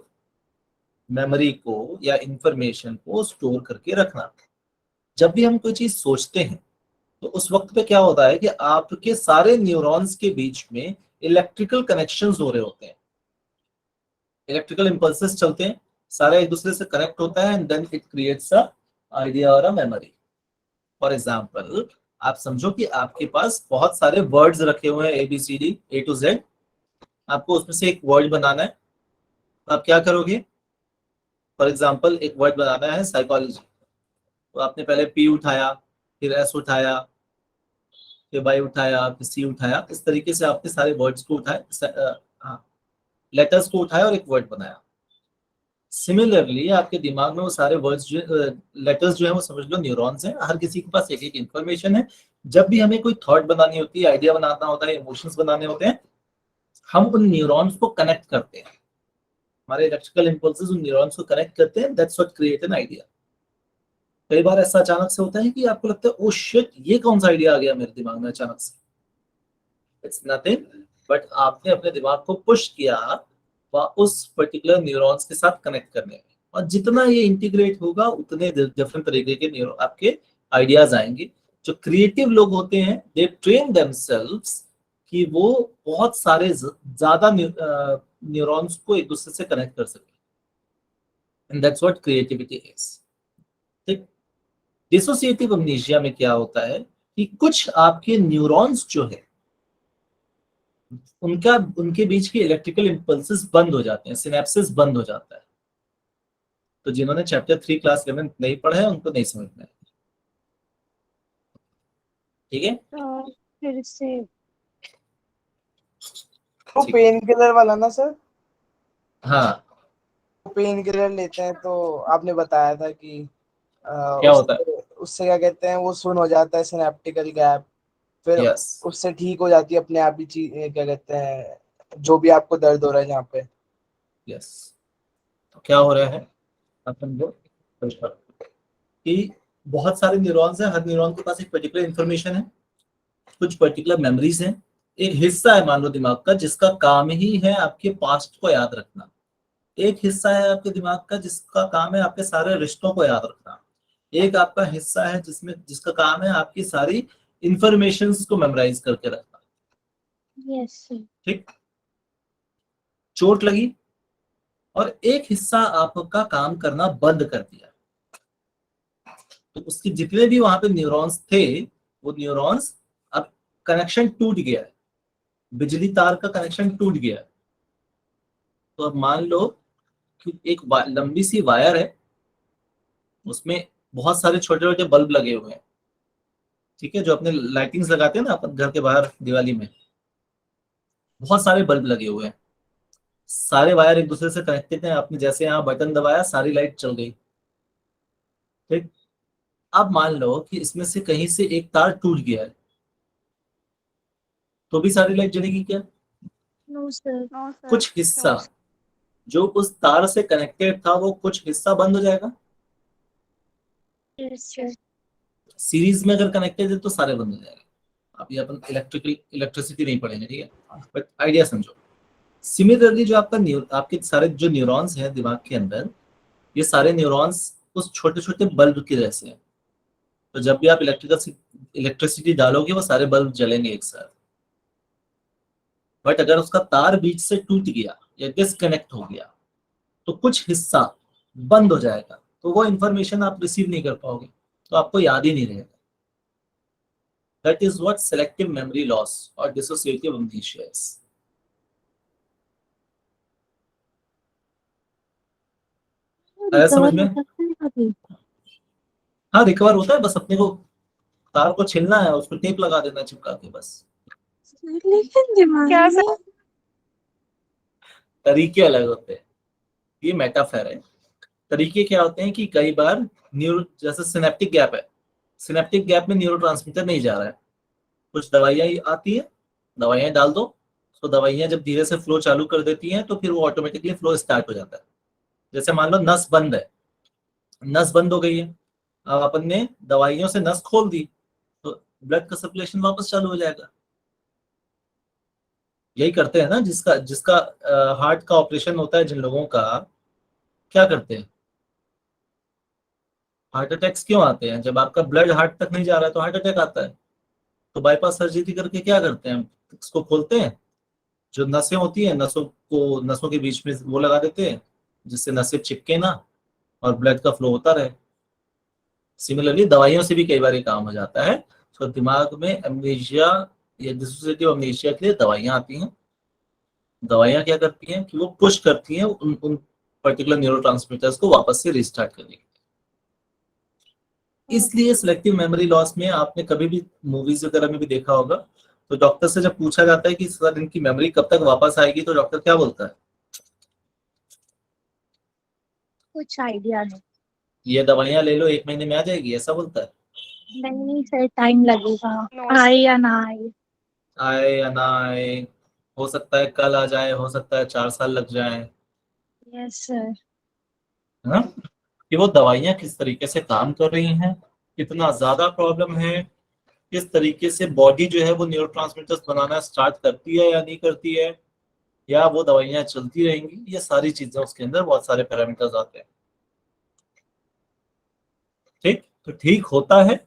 मेमोरी को या इंफॉर्मेशन को स्टोर करके रखना. जब भी हम कोई चीज सोचते हैं तो उस वक्त पे क्या होता है कि आपके सारे न्यूरॉन्स के बीच में इलेक्ट्रिकल कनेक्शंस हो रहे होते हैं. इलेक्ट्रिकल इंपल्सेस चलते हैं, सारे एक दूसरे से कनेक्ट होता है and then it creates a idea और अ मेमोरी. फॉर एग्जांपल, आप समझो कि आपके पास बहुत सारे वर्ड्स रखे हुए हैं ABCD A to Z. आपको उसमें से एक वर्ड बनाना है. तो आप क्या करोगे? फॉर एग्जांपल एक वर्ड बनाना है साइकोलॉजी. तो आपने पहले P उठाया, फिर S उठाया, फिर Y उठाया, फिर C उठाया. इस तरीके से आपने सारे वर्ड्स को उठाए, लेटर्स को उठाया और एक वर्ड बनाया. सिमिलरली आपके दिमाग में वो सारे वर्ड्स लेटर्स जो है वो समझ लो न्यूरॉन्स हैं. हर किसी के पास एक एक इंफॉर्मेशन है. जब भी हमें कोई थॉट बनानी होती है, आइडिया बनाना होता है, इमोशंस बनाने होते हैं, हम उन न्यूरॉन्स को कनेक्ट करते हैं. हमारे इलेक्ट्रिकल इंपल्सेस उन न्यूरॉन्स को कनेक्ट करते हैं. That's what create an idea. कई बार ऐसा अचानक से होता है कि आपको लगता है ओ शिट, ये कौन सा आइडिया आ गया मेरे दिमाग में अचानक से. इट्स नथिंग बट आपने अपने दिमाग को पुश किया उस पर्टिकुलर न्यूरॉन्स के साथ कनेक्ट करने में. और जितना ये इंटीग्रेट होगा उतने डिफरेंट तरीके के आपके आइडियाज आएंगे. जो क्रिएटिव लोग होते हैं दे ट्रेन देमसेल्व्स कि वो बहुत सारे ज्यादा न्यूरॉन्स को एक दूसरे से कनेक्ट कर सके. And that's what creativity is. ठीक. डिसोसिएटिव अमनेशिया में क्या होता है कि कुछ आपके न्यूरॉन्स जो है उनके बीच की इलेक्ट्रिकल इम्पल्सेस बंद हो जाते हैं, सिनेप्सिस बंद हो जाता है। तो जिन्होंने चैप्टर 3 क्लास 11 नहीं पढ़ा है उनको नहीं समझ में आएगा। ठीक है, तो फिर से वो ठीक। पेन किलर वाला ना सर, हाँ, पेन किलर लेते हैं तो आपने बताया था कि क्या होता है? उससे क्या कहते हैं, वो सुन हो जाता है सिनेप्टिकल गैप, फिर यस, उससे ठीक हो जाती है अपने आप ही चीज, क्या कहते हैं, जो भी आपको दर्द हो रहा है जहाँ पे। यस। तो क्या हो रहा है अपन को कि बहुत सारे न्यूरॉन्स हैं, हर न्यूरॉन के पास एक पर्टिकुलर इंफॉर्मेशन है, कुछ पर्टिकुलर मेमोरीज हैं। एक हिस्सा है मान लो दिमाग का जिसका काम ही है आपके पास्ट को याद रखना। एक हिस्सा है आपके दिमाग का जिसका काम है आपके सारे रिश्तों को याद रखना। एक आपका हिस्सा है जिसका काम है आपकी सारी इंफॉर्मेशंस को मेमोराइज करके रखना। Yes sir. ठीक, चोट लगी और एक हिस्सा आपका काम करना बंद कर दिया, तो उसके जितने भी वहां पे न्यूरॉन्स थे, वो न्यूरॉन्स, अब कनेक्शन टूट गया है, बिजली तार का कनेक्शन टूट गया है। तो अब मान लो कि एक लंबी सी वायर है, उसमें बहुत सारे छोटे छोटे बल्ब लगे हुए हैं। ठीक है, जो अपने लाइटिंग्स लगाते हैं ना अपन घर के बाहर दिवाली में, बहुत सारे बल्ब लगे हुए हैं। सारे वायर एक दूसरे से कनेक्टेड हैं, आपने जैसे यहाँ बटन दबाया सारी लाइट चल गई। ठीक, अब मान लो कि इसमें से कहीं से एक तार टूट गया है, तो भी सारी लाइट जलेगी क्या? No sir. No sir. कुछ हिस्सा जो उस तार से कनेक्टेड था वो कुछ हिस्सा बंद हो जाएगा। Yes sir. सीरीज में अगर कनेक्टेड है तो सारे बंद हो जाएंगे। अभी अपन इलेक्ट्रिसिटी नहीं पढ़ेंगे, ठीक है, बट आइडिया समझो। सिमिलरली जो आपके सारे जो न्यूरॉन्स हैं दिमाग के अंदर, ये सारे न्यूरॉन्स उस छोटे छोटे बल्ब के जैसे हैं। तो जब भी आप इलेक्ट्रिसिटी डालोगे वो सारे बल्ब जलेंगे एक साथ। बट अगर उसका तार बीच से टूट गया या डिस्कनेक्ट हो गया तो कुछ हिस्सा बंद हो जाएगा, तो वो इंफॉर्मेशन आप रिसीव नहीं कर पाओगे, तो आपको याद ही नहीं रहेगा। That is what selective memory loss और डिसोसिएटिव अमनेशिया इज। आया समझ रिकवर में? हो सकता है कभी? हाँ, रिकवर होता है, बस अपने को तार को छीलना है, उसको टेप लगा देना चिपका के बस। लेकिन दिमाग क्या में तरीके अलग होते हैं, ये मेटाफर है। तरीके क्या होते हैं कि कई बार जैसे सिनेप्टिक गैप है, सिनेप्टिक गैप में न्यूरोट्रांसमीटर नहीं जा रहा है, कुछ दवाइयाँ आती है, दवाइयाँ डाल दो, तो दवाइयाँ जब धीरे से फ्लो चालू कर देती हैं तो फिर वो ऑटोमेटिकली फ्लो स्टार्ट हो जाता है। जैसे मान लो नस बंद है, नस बंद हो गई है, अब अपन ने दवाइयों से नस खोल दी तो ब्लड का सर्कुलेशन वापस चालू हो जाएगा। यही करते हैं ना, जिसका जिसका हार्ट का ऑपरेशन होता है जिन लोगों का, क्या करते हैं? हार्ट अटैक्स क्यों आते हैं? जब आपका ब्लड हार्ट तक नहीं जा रहा है तो हार्ट अटैक आता है। तो बाईपास सर्जरी करके क्या करते हैं, इसको खोलते हैं, जो नसें होती हैं नसों के बीच में वो लगा देते हैं जिससे नसें चिपके ना और ब्लड का फ्लो होता रहे। सिमिलरली दवाइयों से भी कई बार ये काम हो जाता है। तो दिमाग में अमनेशिया या डिसोसिएटिव अमनेशिया के लिए दवाइयाँ आती हैं। दवाइयाँ क्या करती हैं कि वो पुश करती हैं उन पर्टिकुलर न्यूरोट्रांसमीटर्स को वापस से रिस्टार्ट करने के। इसलिए सिलेक्टिव मेमोरी लॉस में आपने कभी भी मूवीज वगैरह में भी देखा होगा, तो डॉक्टर से जब पूछा जाता है कि सर इनकी मेमोरी कब तक वापस आएगी, तो डॉक्टर क्या बोलता है? कुछ आइडिया नहीं। ये दवाइयाँ ले लो 1 महीने में आ जाएगी, ऐसा बोलता है? नहीं सर, टाइम लगेगा। No, आए या ना आए। आए या ना आए, हो सकता है कल आ जाए, हो सकता है 4 साल लग जाए, यस सर। है ना? कि वो दवाइयाँ किस तरीके से काम कर रही हैं, कितना ज्यादा प्रॉब्लम है, किस तरीके से बॉडी जो है वो न्यूरोट्रांसमीटर्स बनाना स्टार्ट करती है या नहीं करती है, या वो दवाइयाँ चलती रहेंगी, ये सारी चीजें उसके अंदर बहुत सारे पैरामीटर्स आते हैं। ठीक, तो ठीक होता है,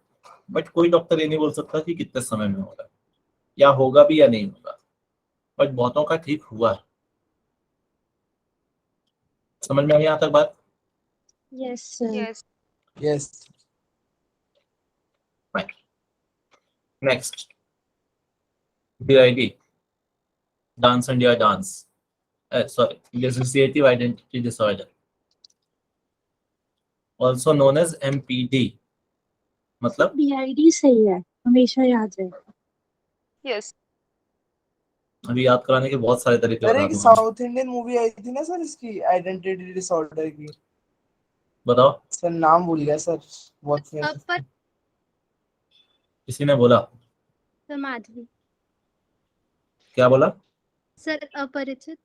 बट कोई डॉक्टर ये नहीं बोल सकता कि कितने समय में होगा या होगा भी या नहीं होगा, बट बहुतों का ठीक हुआ है। समझ में आई यहाँ तक बात? Yes sir. yes. Yes. Next, DID, Dance India Dance. Sorry, dissociative identity disorder, also known as MPD. मतलब DID सही है, हमेशा याद रहेगा। Yes. अभी याद कराने के बहुत सारे तरीके सर बता एक दूंगा। साउथ इंडियन मूवी आई थी ना सर इसकी, आइडेंटिटी डिसऑर्डर की, बताओ, सर नाम भूल गया सर, बहुत फेमस। किसी ने बोला? सर माधवी। क्या बोला? सर अपरिचित।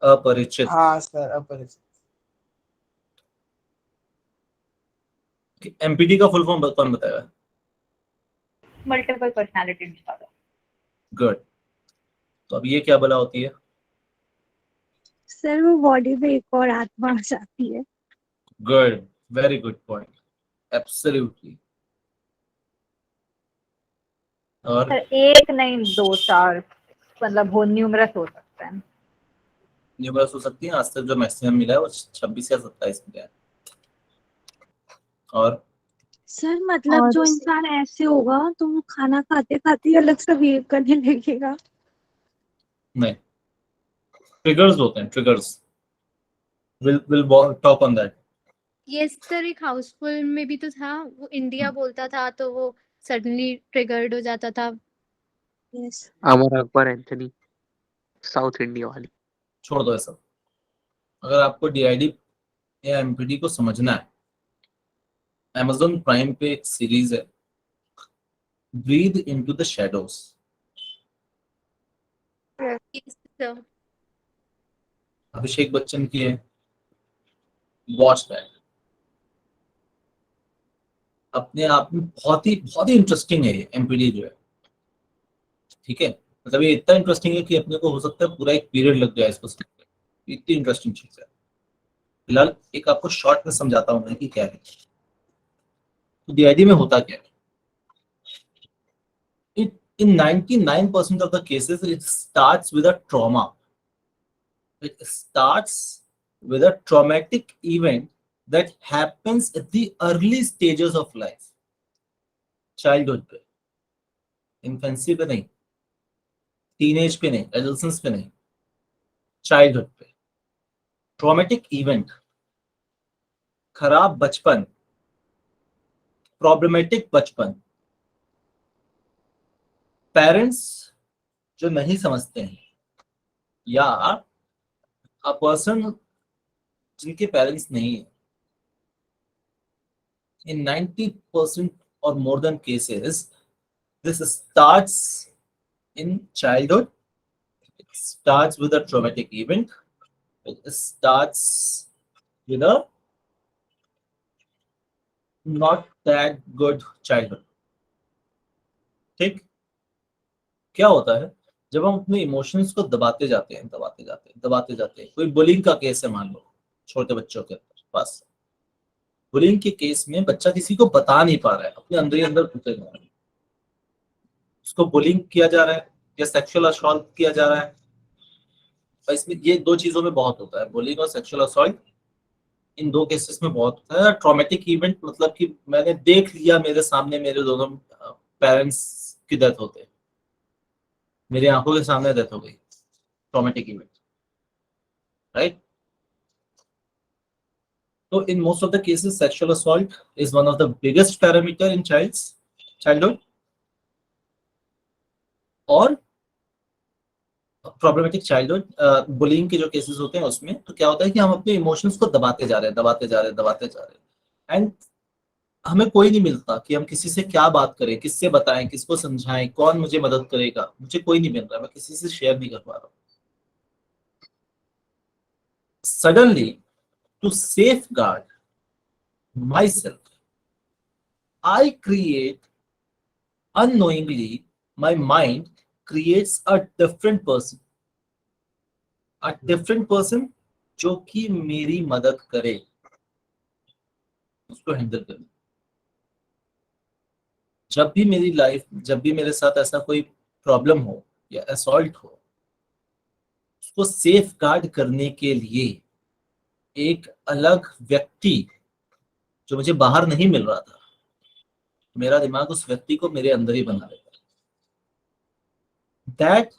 अपरिचित। हाँ सर अपरिचित। एमपीडी का फुल फॉर्म कौन बताएगा? Multiple personality disorder. गुड। तो अब ये क्या बला होती है? सर वो बॉडी में एक और आत्मा आ जाती है। Good, very good point, absolutely. और सर एक नहीं 2 4 मतलब वो न्यूमरस हो सकते हैं। न्यूमरस हो सकती है, आज तक जो मैक्सिमम मिला है वो 26 या 27 मिला है। और सर मतलब जो इंसान ऐसे होगा तो वो खाना खाते खाते ही अलग सा बिहेव करने लगेगा। नहीं, ट्रिगर्स होते हैं, triggers. Will talk on that. ये सर एक हाउसफुल में भी तो था, वो इंडिया बोलता था तो वो सडनली ट्रिगर्ड हो जाता था। Yes. Amar Akbar Anthony, south India वाली। छोड़ दो ये सब। अगर आपको डीआईडी या एमपीडी को समझना है, Amazon प्राइम पे एक सीरीज है, breathe into the shadows. Yes, sir. Abhishek Bachchan की है, वॉच दैट। अपने आप में बहुत ही इंटरेस्टिंग है ये एमपीडी जो है, ठीक है। मतलब ये इतना इंटरेस्टिंग है कि अपने को हो सकता है पूरा एक पीरियड लग जाए इसको समझने में। इतनी इंटरेस्टिंग चीज है। फिलहाल एक आपको शॉर्ट में समझाता हूँ मैं कि क्या है। तो डीआईडी में होता क्या है? In 99% of the cases, it starts with a trauma. It starts with a traumatic event that happens at the early stages of life. Childhood पे, infancy पे नहीं, teenage पे नहीं, adolescence पे नहीं, childhood पे। Traumatic event, खराब बचपन, problematic बचपन, पेरेंट्स जो नहीं समझते हैं, या अ पर्सन जिनके पेरेंट्स नहीं है। In 90% or more than cases, this starts in childhood. It starts with a traumatic event. It starts with a not that good childhood. ठीक? क्या होता है जब हम अपने इमोशंस को दबाते जाते हैं, दबाते जाते हैं। कोई बुलिंग का केस है, मान लो छोटे बच्चों के पास। बुलिंग के केस में बच्चा किसी को बता नहीं पा रहा है, अपने अंदर ही अंदर घुसे जा रहा है। उसको बुलिंग किया जा रहा है या सेक्सुअल असॉल्ट किया जा रहा है। और इसमें ये दो चीजों में बहुत होता है, बुलिंग और सेक्सुअल असॉल्ट। इन दो केसेस में बहुत होता है। ट्रॉमेटिक इवेंट मतलब कि मैंने देख लिया मेरे सामने मेरे दोनों पेरेंट्स की डेथ होते हैं, मेरी आंखों के सामने डेथ हो गई। Traumatic event, right? So in most of the cases, sexual assault is one of the biggest parameter in childhood. और प्रॉब्लमेटिक चाइल्डहुड बुलिंग के जो केसेस होते हैं उसमें तो क्या होता है कि हम अपने इमोशंस को दबाते जा रहे हैं। एंड हमें कोई नहीं मिलता कि हम किसी से क्या बात करें, किससे बताएं, किसको समझाएं, कौन मुझे मदद करेगा। मुझे कोई नहीं मिल रहा, मैं किसी से शेयर नहीं कर पा रहा हूँ। Suddenly, to safeguard myself, I create unknowingly, my mind creates a different person जो कि मेरी मदद करे, उसको हैंडल करे। जब भी मेरे साथ ऐसा कोई प्रॉब्लम हो या असॉल्ट हो, उसको सेफ गार्ड करने के लिए एक अलग व्यक्ति जो मुझे बाहर नहीं मिल रहा था, मेरा दिमाग उस व्यक्ति को मेरे अंदर ही बना लेता है। That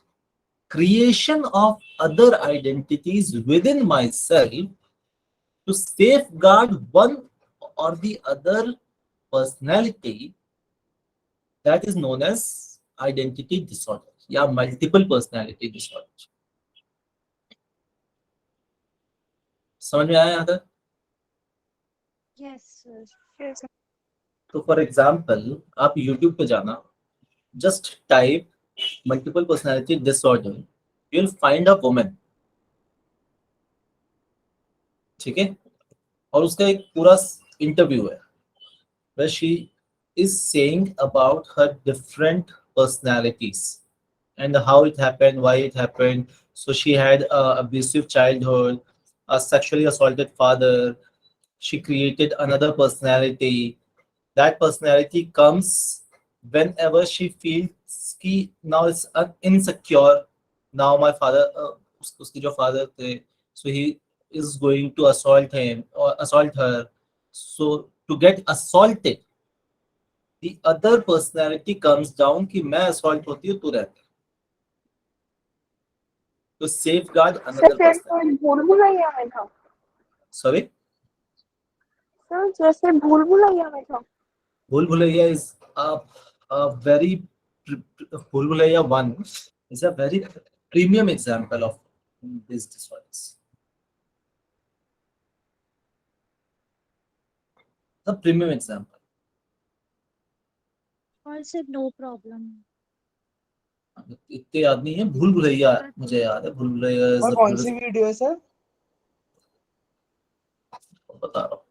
creation of other identities within myself to safeguard one or the other personality, that is known as identity disorder या multiple personality disorder. समझ में आया यहाँ तक? Yes, sir. तो फॉर एग्जाम्पल आप YouTube पे जाना, just type multiple personality disorder, you will find a woman, ठीक है, और उसका एक पूरा इंटरव्यू है where she is saying about her different personalities and how it happened, why it happened. So she had a abusive childhood, a sexually assaulted father, she created another personality. That personality comes whenever she feels कि now it's insecure. Now my father, उसके जो father थे, so he is going to assault him or assault her. So to get assaulted, the other personality comes down कि मैं assault होती हूँ, तू रहता, to safeguard another personality. भूल भुलैया में था Sorry, सर, जैसे भूल भुलैया में था। Bhul Bhulaiya is a very Bhul Bhulaiya 1 is a very premium example of these disorders. The premium example. और sir, no problem. इतने याद नहीं है, भूल भुलैया मुझे याद है, भूल भुलैया is और the कौन सी वीडियो है सर? बता रहा हूँ,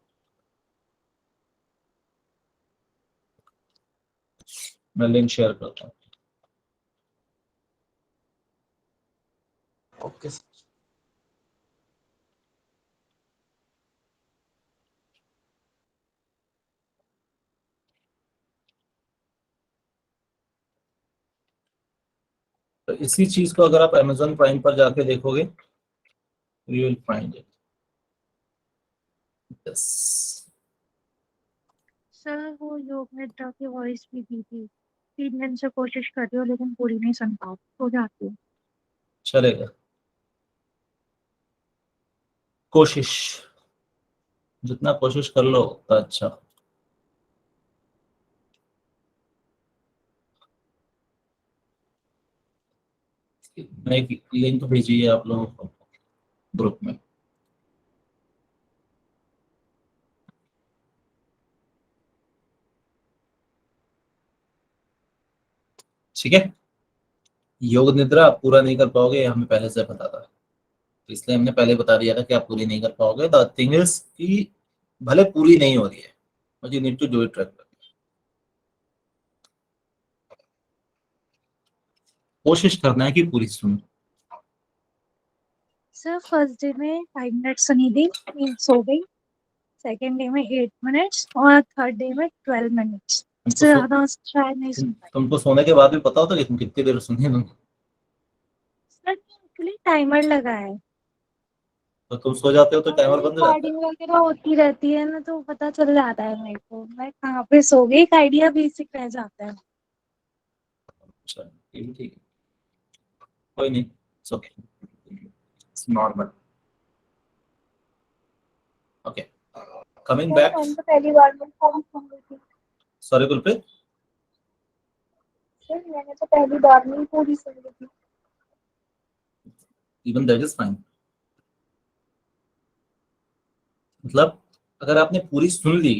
मैं लिंक शेयर करता हूँ. Okay sir. तो इसी चीज को अगर आप Amazon प्राइम पर जाके देखोगे, you will find it. Yes. Sir वो योग निद्रा की वॉइस भी दी थी, 3 दिन से कोशिश कर रही हूँ लेकिन पूरी नहीं सुन पा हो जाती हूँ। चलेगा, कोशिश जितना कोशिश कर लो उतना अच्छा. मैं एक लिंक भेजी है आप लोगों को ग्रुप में. ठीक है, योग निद्रा आप पूरा नहीं कर पाओगे, ये हमें पहले से पता था, तो इसलिए हमने पहले बता दिया था कि आप पूरी नहीं कर पाओगे. द थिंग इज कि भले पूरी नहीं हो रही है, but you need to do it regularly. कोशिश करना है कि पूरी सुनो. सर फर्स्ट डे में 5 मिनट सुनी थी, सो गई, सेकेंड डे में 8 मिनट्स और थर्ड डे में 12 मिनट्स से ज्यादा शायद नहीं सुन पाई। तुमको सोने के बाद भी पता होता है कि तुम कितनी देर सुनी है तुम? सर एक्चुअली टाइमर लगा है, तो तुम सो जाते हो तो टाइमर बंद हो जाता है. रिकॉर्डिंग वगैरह होती रहती है ना, तो पता चल जाता है मेरे को मैं कहाँ पे सो गई, एक आइडिया बेसिक रह जाता है। अच्छा, ये भी ठीक है, कोई नहीं, it's okay, it's normal. Okay, coming back. मैंने तो पहली बार में पूरी सुन ली थी सॉरी गुलप्रीत, सर, मैंने तो पहली बार में ही पूरी सुन ली थी। Even that is fine. मतलब अगर आपने पूरी सुन ली,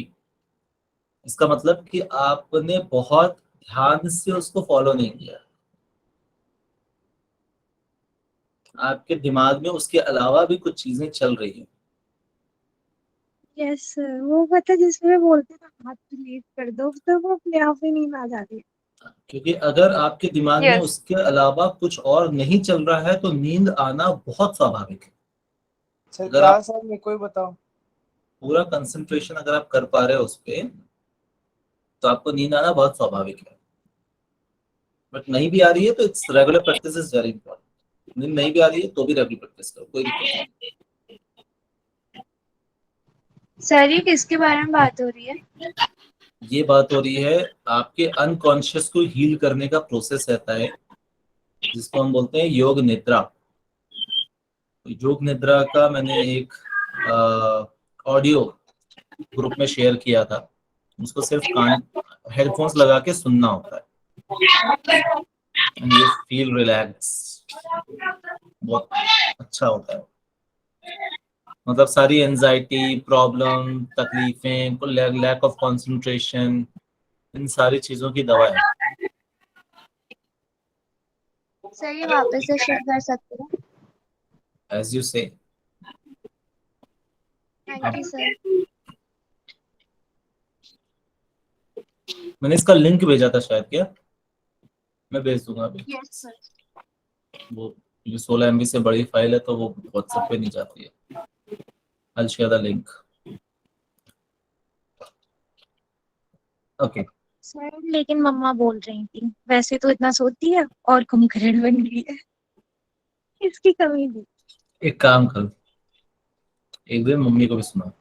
इसका मतलब कि आपने बहुत ध्यान से उसको फॉलो नहीं किया, आपके दिमाग में उसके अलावा भी कुछ चीजें चल रही हैं. यस सर, वो पता जिसमें बोलते थे हाथ रिलीज कर दो, तो वो अपने आप ही नींद आ जाती है। क्योंकि अगर आपके दिमाग में Yes. उसके अलावा कुछ और नहीं चल रहा है तो नींद आना बहुत स्वाभाविक है. सर अगर क्या आप सर, मेरे को ही बताओ. पूरा कंसंट्रेशन अगर आप कर पा रहे हो उस पे, तो आपको नींद आना बहुत स्वाभाविक है. बट नहीं भी आ रही है तो it's regular practice is very important. नींद नहीं भी आ रही है तो भी रेगुलर प्रैक्टिस करो, कोई दिक्कत नहीं. सर ये किसके बारे में बात हो रही है? ये बात हो रही है आपके अनकॉन्शियस को हील करने का प्रोसेस रहता है. जिसको हम बोलते हैं योग निद्रा। तो योग निद्रा का मैंने एक ऑडियो ग्रुप में शेयर किया था। उसको सिर्फ कान हेडफोन्स लगा के सुनना होता है एंड यू फील रिलैक्स, बहुत अच्छा होता है। मतलब सारी एंजाइटी, प्रॉब्लम, तकलीफें, लैक ऑफ कंसंट्रेशन, इन सारी चीजों की दवा है। सर ये वापस से शेयर कर सकते हैं? एज यू से। Thank you sir. मैंने इसका लिंक भेजा था शायद, क्या? मैं भेज दूंगा अभी। Yes sir. वो ये 16 MB से बड़ी फाइल है तो वो व्हाट्सएप पे नहीं जाती है। I'll share the link. Okay. Sir लेकिन मम्मा बोल रही थी वैसे तो इतना सोती है और कुंभकर्ण बन गई है, इसकी कमी थी। एक काम कर, एक दिन मम्मी को भी सुना।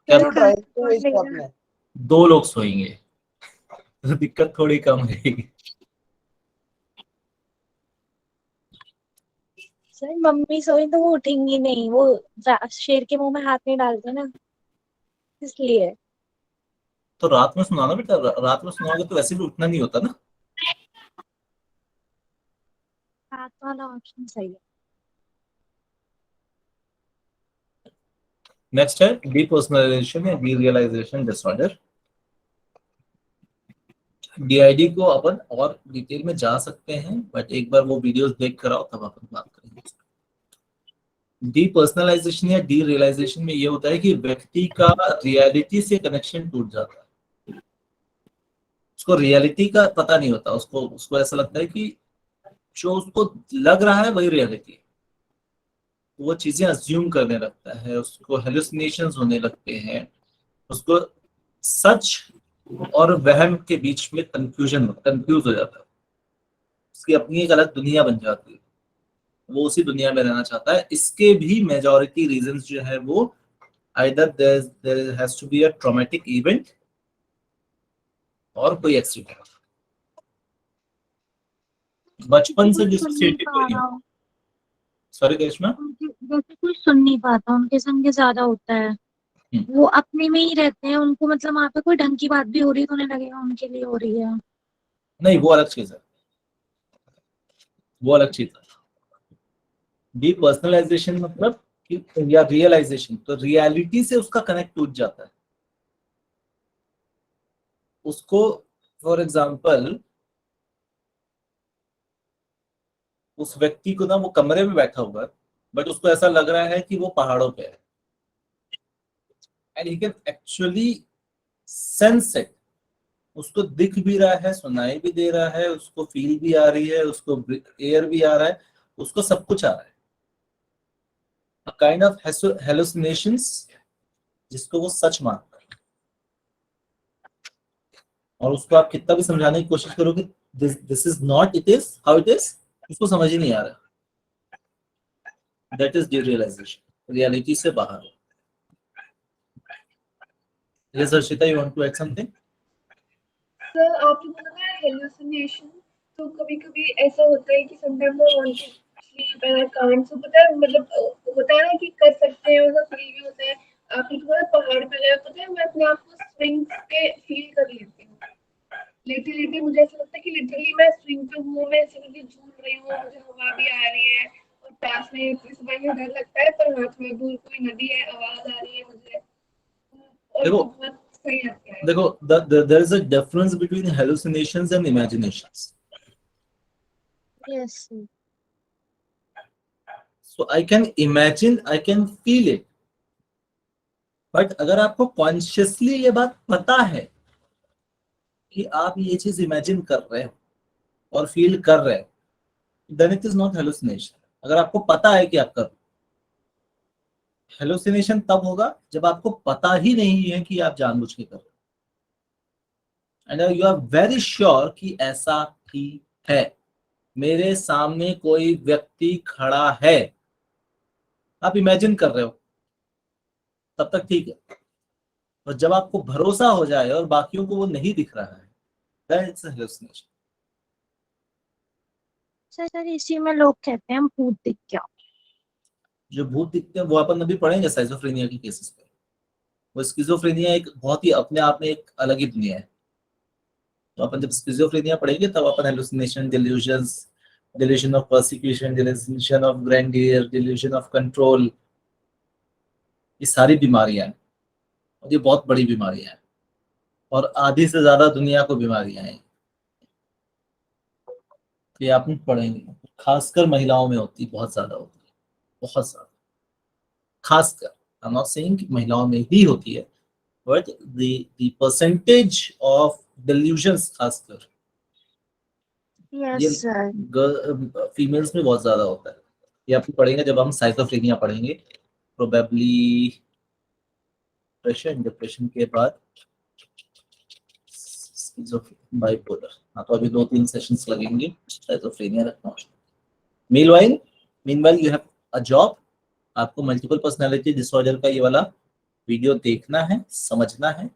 क्या चलो ट्राई तो इसको आपने 2 लोग सोएंगे तो दिक्कत थोड़ी कम रहेगी। सर मम्मी सोई तो वो उठेंगी नहीं, वो शेर के मुंह में हाथ नहीं डालते ना, इसलिए। तो रात में सुनाना बेटा, रात में सुनाओगे तो वैसे भी उठना नहीं होता ना। रात वाला ऑप्शन सही है। नेक्स्ट है डीपर्सनलाइजेशन या डीरियलाइजेशन डिसऑर्डर। DID को अपन और डिटेल में जा सकते हैं, बट एक बार वो वीडियोस देख कर आओ तब अपन बात करेंगे। डीपर्सनलाइजेशन या डीरियलाइजेशन में ये होता है कि व्यक्ति का रियलिटी से कनेक्शन टूट जाता है। उसको रियलिटी का पता नहीं होता, उसको ऐसा लगता है कि जो उसको लग रहा है वही रियलिटी है। वो चीजें अज्यूम करने लगता है, उसको हेलुसिनेशंस होने लगते हैं, उसको सच और वहम के बीच में कंफ्यूज हो जाता है। उसकी अपनी एक अलग दुनिया बन जाती है, वो उसी दुनिया में रहना चाहता है। इसके भी मेजॉरिटी रीजंस जो है वो either there has to be a traumatic event और कोई एक्सीडेंट, बचपन से डिसोसिएटेड हो रही है। सॉरी करिश्मा। जैसे कोई सुन नहीं पाता, उनके संग ज्यादा होता है, वो अपने में ही रहते हैं, उनको मतलब वहां पे कोई ढंग की बात भी हो रही है तो उन्हें लगेगा उनके लिए हो रही है। नहीं, वो अलग चीज है, वो अलग चीज है। डीपर्सनलाइजेशन मतलब कि या रियलाइजेशन, तो रियलिटी से उसका कनेक्ट टूट जाता है। उसको फॉर एग्जांपल उस व्यक्ति को ना, वो कमरे में बैठा हुआ है बट उसको ऐसा लग रहा है कि वो पहाड़ों पे है, and he can actually sense it. उसको दिख भी रहा है, सुनाई भी दे रहा है, उसको फील भी आ रही है, उसको एयर भी आ रहा है, उसको सब कुछ आ रहा है। काइंड ऑफ हेलुसिनेशंस जिसको वो सच मानता है, और उसको आप कितना भी समझाने की कोशिश करोगे this is not, it is how it is, उसको समझ ही नहीं आ रहा। दैट इज डीरियलाइजेशन, रियलिटी से बाहर। Yes, Harshita, you want to add something? Sir आपने बोला ना हेलुसिनेशन, तो कभी कभी ऐसा होता है कि sometime I want to sleep and I can't. So पता है मतलब होता है ना कि कर सकते हैं, वैसा फील भी होता है। आपने बोला पहाड़ पे गया, पता है मैं अपने आप को स्विंग्स पे फील कर लेती हूँ। लेटी लेटी मुझे ऐसा लगता है कि लिटरली मैं स्विंग पे हूँ, मैं ऐसे करके झूल रही हूँ, मुझे हवा भी आ रही है और प्यास नहीं लगती। सुबह में डर लगता है पर हाथ में दूर कोई नदी है, आवाज आ रही है मुझे, और देखो बहुत सही लगता है। देखो, there is a difference between hallucinations and imaginations. Yes. So I can imagine, I can feel it. But अगर आपको कॉन्शियसली ये बात पता है कि आप ये चीज इमेजिन कर रहे हो और फील कर रहे हो, then it is not hallucination. अगर आपको पता है कि आप कर, हेलुसिनेशन तब होगा जब आपको पता ही नहीं है कि आप जानबूझ के कर रहे हो, and you are very sure कि ऐसा ही है, मेरे सामने कोई व्यक्ति खड़ा है, आप इमेजिन कर रहे हो, तब तक ठीक है। और जब आपको भरोसा हो जाए और बाकियों को वो नहीं दिख रहा है, then it's a hallucination. Sir इसी में लोग कहते हैं हम भूत दिख गया। जो भूत दिखते हैं वो अपन अभी पढ़ेंगे साइजोफ्रेनिया के केसेस पे। वो स्किजोफ्रेनिया एक बहुत ही अपने आप में एक अलग ही दुनिया है। तो अपन जब स्किजोफ्रेनिया पढ़ेंगे तब अपन hallucination, delusions, delusion of persecution, delusion of grandeur, delusion of control, ये सारी बीमारियां हैं और ये बहुत बड़ी बीमारियां हैं और आधी से ज्यादा दुनिया को बीमारियां हैं। ये आप पढ़ेंगे, खासकर महिलाओं में होती है, बहुत ज्यादा होती है, बहुत ज्यादा। खासकर आई एम नॉट सेइंग कि महिलाओं में ही होती है, but the percentage of delusions खासकर ये यस सर। फीमेल्स में बहुत ज्यादा होता है। ये आप पढ़ेंगे जब हम साइकोफ्रेनिया पढ़ेंगे, प्रोबेबली डिप्रेशन के बाद बाइपोलर। हाँ, तो अभी 2-3 सेशंस लगेंगे साइकोफ्रेनिया रखना। Meanwhile you have a job. आपको मल्टीपल पर्सनालिटी डिसऑर्डर का ये वाला वीडियो देखना है, समझना है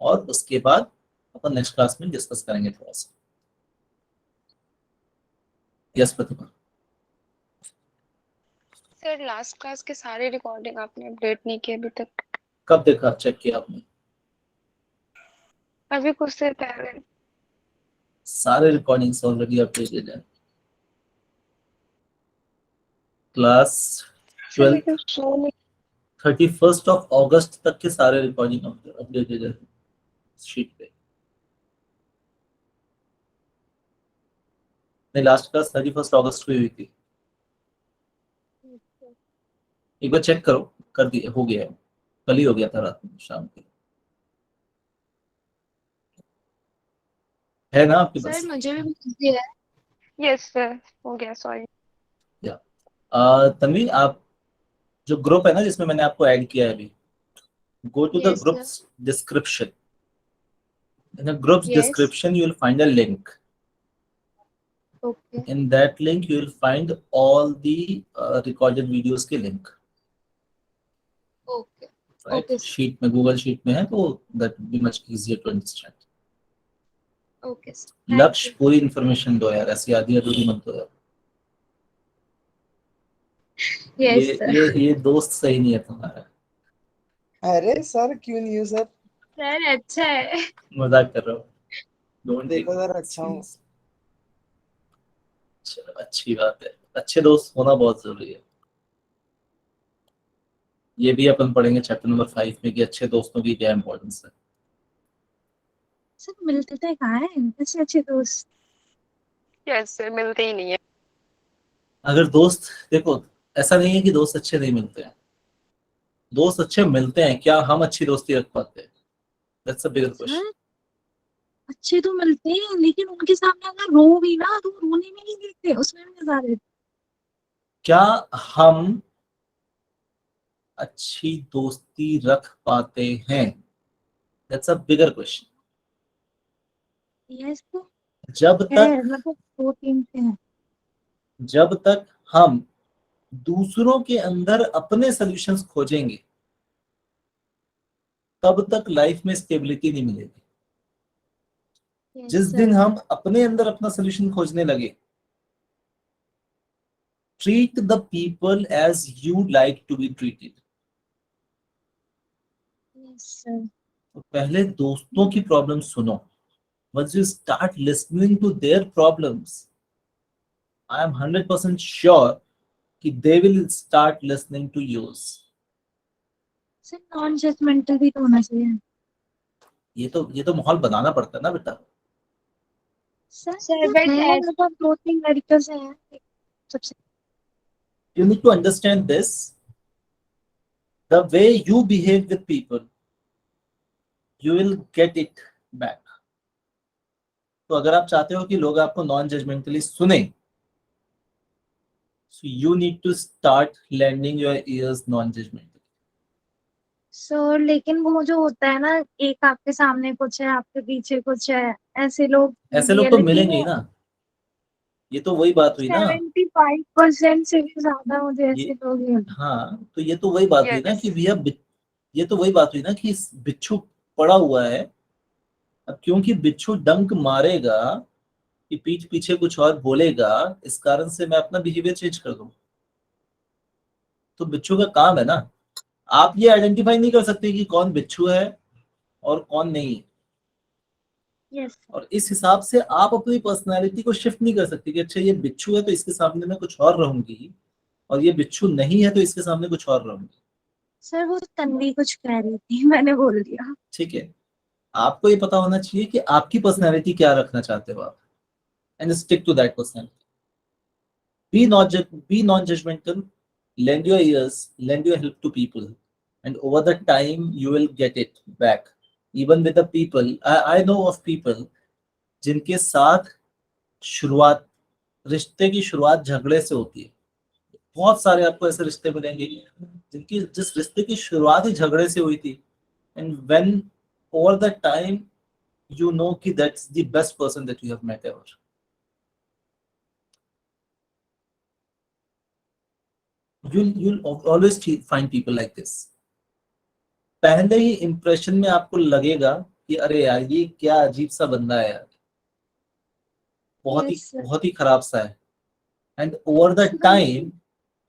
और उसके बाद अपन नेक्स्ट क्लास में डिस्कस करेंगे थोड़ा सा। यस प्रतिभा। सर लास्ट क्लास के सारे रिकॉर्डिंग आपने अपडेट नहीं किए अभी तक। कब देखा, चेक किया आपने? अभी कुछ देर पहले। सारे रिकॉर्डिंग्स ऑलरेडी अपडेटेड है। क्लास 12 31 ऑफ अगस्त तक के सारे रिकॉर्डिंग अपडेटेड है शीट पे। नहीं, लास्ट क्लास 31 अगस्त को हुई थी। एक बार चेक करो, कर दिया, हो गया है, कल ही हो गया था रात में, शाम को है ना आपके पास? सर मुझे भी भेज दिया है। यस सर, हो गया, सॉरी। तन्वी, आप जो ग्रुप है ना जिसमें मैंने आपको ऐड किया है अभी, go to the Yes, group's description. In the group's Yes. description, you will find a link. Okay. In that link, you will find all the recorded videos के link. Okay. Right? Okay. Sheet में, Google Sheet में है, तो that will be much easier to understand. Okay. sir. Thank लक्ष्य you. पूरी information दो यार, ऐसी आधी अधूरी मत दो यार। Yes, sir. ये दोस्त सही नहीं है तुम्हारा। अरे सर क्यों नहीं हो सर? सर अच्छा है। मजाक कर रहा हूँ। Don't देखो take सर it अच्छा हूँ। serious. चलो, अच्छी बात है, अच्छे दोस्त होना बहुत जरूरी है। ये भी अपन पढ़ेंगे चैप्टर नंबर 5 में कि अच्छे दोस्तों की क्या इंपॉर्टेंस है। सर मिलते तो कहाँ है ऐसे अच्छे दोस्त? यस सर, मिलते ही नहीं है। अगर दोस्त, देखो ऐसा नहीं है कि दोस्त अच्छे नहीं मिलते हैं, दोस्त अच्छे मिलते हैं, क्या हम अच्छी दोस्ती रख पाते हैं? That's a bigger question. Sir अच्छे तो मिलते हैं लेकिन उनके सामने अगर रो भी ना तो रोने में नहीं देते, उसमें भी मजा देते। क्या हम अच्छी दोस्ती रख पाते हैं? That's a bigger question. Yes तो जब है, तक मतलब 2-3 से हैं। जब तक हम दूसरों के अंदर अपने सॉल्यूशंस खोजेंगे तब तक लाइफ में स्टेबिलिटी नहीं मिलेगी। Yes, जिस sir. दिन हम अपने अंदर अपना सॉल्यूशन खोजने लगे, treat the people as you like to be treated. Yes, sir. तो पहले दोस्तों की प्रॉब्लम सुनो। Once you start listening to their problems, I am 100% sure कि they will start listening to yours. Sir non judgmental भी तो होना चाहिए। ये तो माहौल बनाना पड़ता है ना बेटा। सर बट मतलब 2-3 लड़कियों से हैं सबसे। You need to understand this. The way you behave with people, you will get it back. तो अगर आप चाहते हो कि लोग आपको नॉन जजमेंटली सुने, so you need to start lending your ears non judgmentally. Sir लेकिन वो जो होता है ना, एक आपके सामने कुछ है आपके पीछे कुछ है, ऐसे लोग तो मिलेंगे ही ना। ये तो वही बात हुई ना। 75% से भी ज्यादा मुझे ऐसे लोग हैं। हाँ, तो ये तो वही बात हुई ना कि भैया, ये तो वही बात हुई ना कि बिच्छू पड़ा हुआ है। अब क्योंकि बिच्छू डंक मारेगा कि पीठ पीछे कुछ और बोलेगा, इस कारण से मैं अपना बिहेवियर चेंज कर दूं। तो बिच्छू का काम है ना, आप ये आइडेंटिफाई नहीं कर सकते कि कौन बिच्छू है और कौन नहीं है। यस और इस हिसाब से आप अपनी पर्सनालिटी को शिफ्ट नहीं कर सकते कि अच्छा ये बिच्छू है तो इसके सामने मैं कुछ और रहूंगी, और ये बिच्छू नहीं है तो इसके सामने कुछ और रहूंगी। सर, वो तन्वी कुछ कह रही थी, मैंने बोल दिया। ठीक है, आपको ये पता होना चाहिए कि आपकी पर्सनालिटी क्या रखना चाहते हो आप, and stick to that personality. Be non-judgmental, lend your ears, lend your help to people, and over the time you will get it back. Even with the people, I know of people जिनके साथ शुरुआत, रिश्ते की शुरुआत झगड़े से होती है। बहुत सारे आपको ऐसे रिश्ते मिलेंगे जिनकी जिस रिश्ते की शुरुआत ही झगड़े से हुई थी, and when over the time you know कि that's the best person that you have met ever. You'll always find people like this. पहले ही इंप्रेशन में आपको लगेगा कि अरे यार ये क्या अजीब सा बंदा है यार, Yes, sir. बहुत ही खराब सा है, and over the time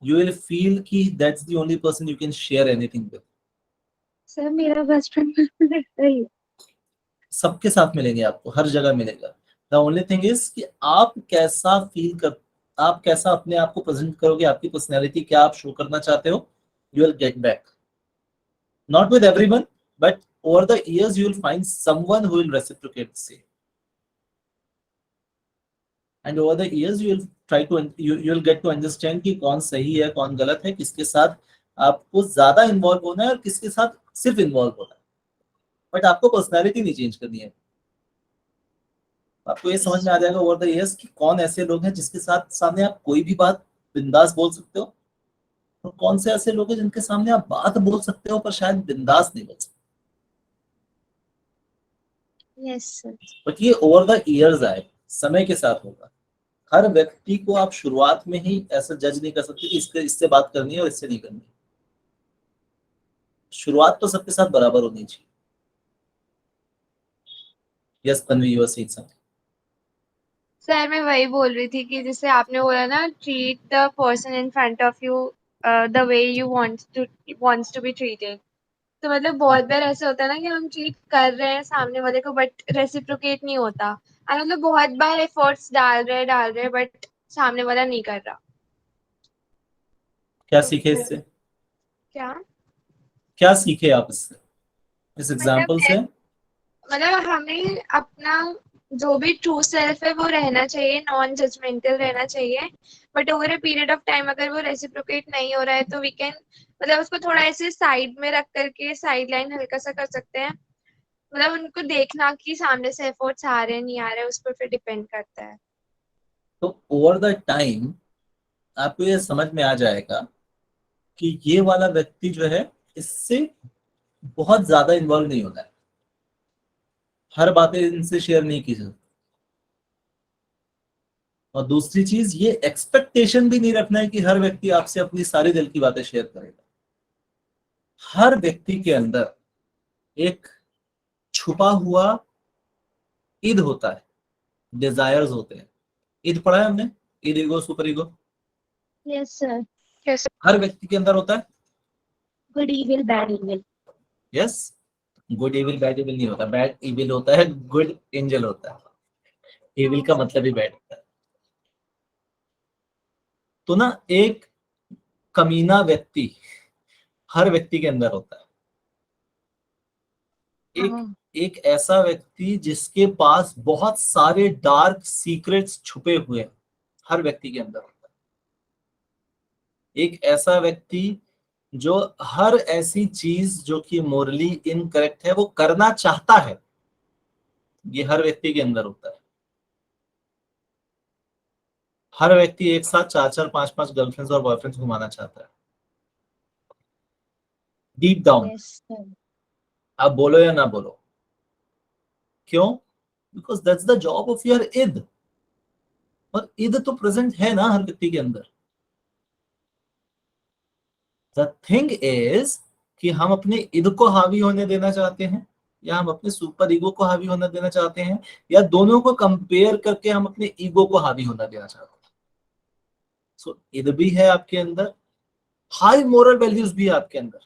you will feel कि that's the only person you can share anything with. Sir, मेरा बेस्ट फ्रेंड बिल्कुल ऐसा ही है। सबके साथ मिलेंगे, आपको हर जगह मिलेगा। द ओनली थिंग इज कि आप कैसा फील कर, आप कैसा अपने आप को प्रेजेंट करोगे, आपकी पर्सनैलिटी क्या आप शो करना चाहते हो, you will get back. Not with everyone, but over the years you will find someone who will reciprocate the same, and over the years you will try to you will get to understand कि कौन सही है कौन गलत है, किसके साथ आपको ज्यादा इन्वॉल्व होना है और किसके साथ सिर्फ इन्वॉल्व होना है। बट आपको पर्सनैलिटी नहीं चेंज करनी है। आपको ये समझ में आ जाएगा ओवर द इयर्स कि कौन ऐसे लोग हैं जिसके साथ सामने आप कोई भी बात बिंदास बोल सकते हो, और कौन से ऐसे लोग हैं जिनके सामने आप बात बोल सकते हो पर शायद बिंदास नहीं बोल सकते। Yes sir. बट ये ओवर द इयर्स आए, समय के साथ होगा। हर व्यक्ति को आप शुरुआत में ही ऐसा जज नहीं कर सकते कि इससे बात करनी है और इससे नहीं करनी। शुरुआत तो सबके साथ बराबर होनी चाहिए। Yes Tanvi, you are saying something. Sir मैं वही बोल रही थी कि जैसे आपने बोला ना, treat the person in front of you the way you wants to be treated. तो मतलब बहुत बार ऐसा होता है ना कि हम ट्रीट कर रहे हैं सामने वाले को बट रेसिप्रोकेट नहीं होता, और मतलब बहुत बार एफर्ट्स डाल रहे बट सामने वाला नहीं कर रहा। क्या सीखे इससे? क्या सीखे आप इससे, इस एग्जाम्पल से? मतलब हमें अपना जो भी ट्रू सेल्फ है वो रहना चाहिए, नॉन जजमेंटल रहना चाहिए, but over a period of time अगर वो रेसिप्रोकेट नहीं हो रहा है तो वी कैन मतलब उसको थोड़ा ऐसे साइड में रख करके साइड लाइन हल्का सा कर सकते हैं। मतलब उनको देखना कि सामने से एफर्ट्स आ रहे हैं नहीं आ रहे हैं, उस पर फिर डिपेंड करता है। तो ओवर द टाइम आपको ये समझ में आ जाएगा कि ये वाला व्यक्ति जो है इससे बहुत ज्यादा इन्वॉल्व नहीं होना है, हर बातें इनसे शेयर नहीं की जाती। और दूसरी चीज, ये एक्सपेक्टेशन भी नहीं रखना है कि हर व्यक्ति आपसे अपनी सारी दिल की बातें शेयर करेगा। हर व्यक्ति के अंदर एक छुपा हुआ ईद होता है, डिजायर्स होते हैं। ईद पढ़ा है हमने, id, ego, super ego. Yes sir. हर व्यक्ति के अंदर होता है। Good evil, bad evil. Yes, good evil bad evil नहीं होता, बैड इविल होता है, गुड एंजल होता है। इविल का मतलब ही बैड होता है। तो ना एक कमीना व्यक्ति हर व्यक्ति के अंदर होता है। एक ऐसा व्यक्ति जिसके पास बहुत सारे डार्क सीक्रेट्स छुपे हुए हैं, हर व्यक्ति के अंदर होता है। एक ऐसा व्यक्ति जो हर ऐसी चीज जो कि मोरली इनकरेक्ट है वो करना चाहता है, ये हर व्यक्ति के अंदर होता है। हर व्यक्ति एक साथ 4-4, 5-5 गर्लफ्रेंड्स और बॉयफ्रेंड्स घुमाना चाहता है डीप डाउन। आप बोलो या ना बोलो, क्यों? Because that's the job of your id. और इद तो प्रेजेंट है ना हर व्यक्ति के अंदर। द थिंग इज कि हम अपने इद को हावी होने देना चाहते हैं या हम अपने सुपर ईगो को हावी होना देना चाहते हैं, या दोनों को कंपेयर करके हम अपने ईगो को हावी होना देना चाहते हैं। सो इध भी है आपके अंदर, हाई मोरल वैल्यूज भी है आपके अंदर।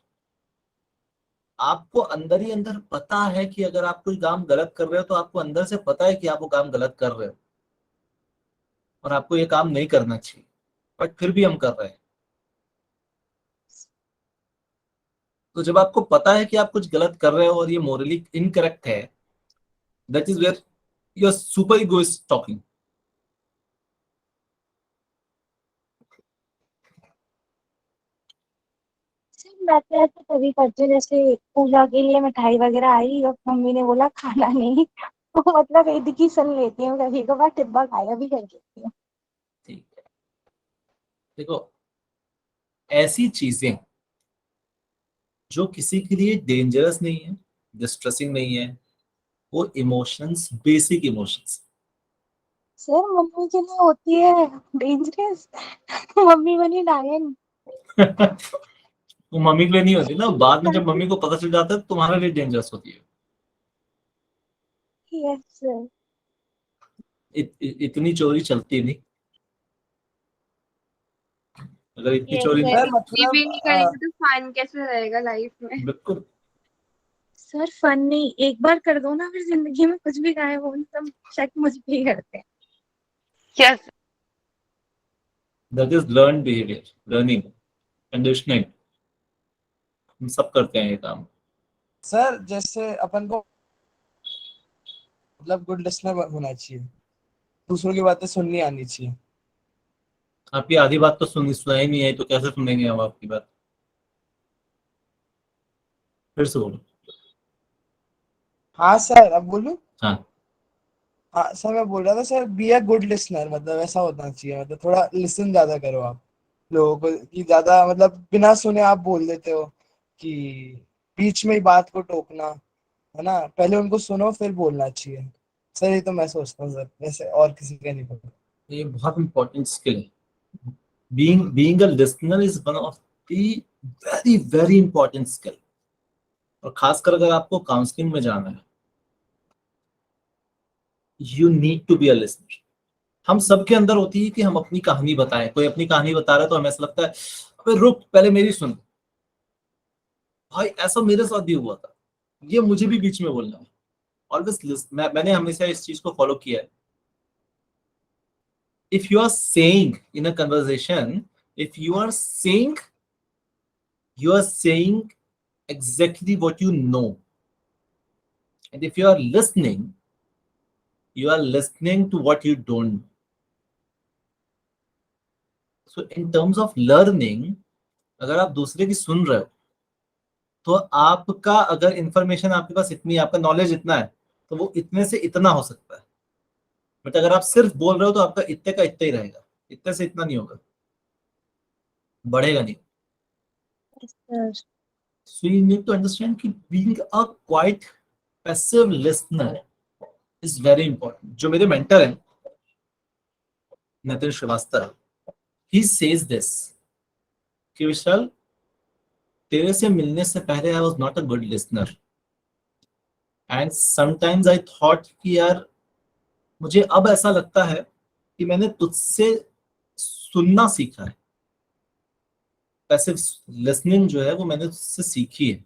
आपको अंदर ही अंदर पता है कि अगर आप कोई काम गलत कर रहे हो तो आपको अंदर से पता है कि आप वो काम गलत कर रहे हो और आपको ये काम नहीं करना चाहिए, बट फिर भी हम कर रहे हैं। तो जब आपको पता है कि आप कुछ गलत कर रहे हो और ये मोरली इनकरेक्ट है, that is where your super ego is talking. मैं तो ऐसे कभी करती हूँ, जैसे पूजा के लिए मिठाई वगैरह आई और मम्मी ने बोला खाना नहीं, तो मतलब एक की सुन लेती हूँ, कभी कभार टिब्बा खाया भी कर देती हूँ। ठीक है, देखो ऐसी चीजें जो किसी के लिए डेंजरस नहीं है, डिस्ट्रेसिंग नहीं है, वो emotions basic emotions. Sir mummy के लिए होती है डेंजरस, मम्मी बनी डायन। वो मम्मी के लिए नहीं होती ना, बाद में जब मम्मी को पता चल जाता है तो तुम्हारे लिए डेंजरस होती है। Yes sir. इतनी चोरी चलती नहीं, अगर इतनी Yes, चोरी sir. सर ये भी नहीं करेंगे मतलब तो फन कैसे रहेगा लाइफ में? बिल्कुल। सर फन नहीं, एक बार कर दो ना, फिर जिंदगी में कुछ भी गायब हो, सब शक मुझ पे ही करते हैं। Yes that is learn behaviour, learning, conditioning. हम सब करते हैं ये काम। सर जैसे अपन को मतलब गुड लिसनर होना चाहिए, दूसरों की बातें सुननी आनी चाहिए। आपकी आधी बात तो सुनाई नहीं है तो कैसे सुनेंगे हम आपकी बात? फिर से बोलो। हाँ सर, अब बोलूं? हाँ, हाँ सर, मैं बोल रहा था sir, be a good listener, मतलब ऐसा होना चाहिए, मतलब थोड़ा लिसन ज्यादा करो आप लोगों को, कि ज्यादा मतलब बिना सुने आप बोल देते हो, कि बीच में ही बात को टोकना, है ना, पहले उनको सुनो फिर बोलना चाहिए। सर ये तो मैं सोचता हूँ सर, वैसे और किसी का नहीं पता। ये बहुत इंपॉर्टेंट स्किल है। Being a listener is one of the very very important skill. और खासकर अगर आपको काउंसलिंग में जाना है, you need to be a listener. हम सबके अंदर होती है कि हम अपनी कहानी बताएं। कोई अपनी कहानी बता रहा है तो हमें ऐसा लगता है अबे रुक पहले मेरी सुन, भाई ऐसा मेरे साथ भी हुआ था, ये मुझे भी बीच में बोलना है। ऑलवेज मैंने हमेशा इस चीज को फॉलो किया है। if you are saying in a conversation, if you are saying exactly what you know, and if you are listening, you are listening to what you don't know. So in terms of learning, अगर आप दूसरे की सुन रहे हो तो आपका अगर information आपके पास इतनी, आपका नॉलेज इतना है तो वो इतने से इतना हो सकता है। बट अगर आप सिर्फ बोल रहे हो तो आपका इतने का इतना ही रहेगा, इतने से इतना नहीं होगा, बढ़ेगा नहीं। Yes, sir. So you need to understand कि being a quite passive listener is very important. जो मेरे मेंटर हैं Nitin Srivastava, he says this कि विशाल तेरे से मिलने से पहले I was not a good listener and sometimes I thought कि यार मुझे अब ऐसा लगता है कि मैंने तुझसे सुनना सीखा है। पैसिव लिसनिंग जो है वो मैंने तुझसे सीखी है।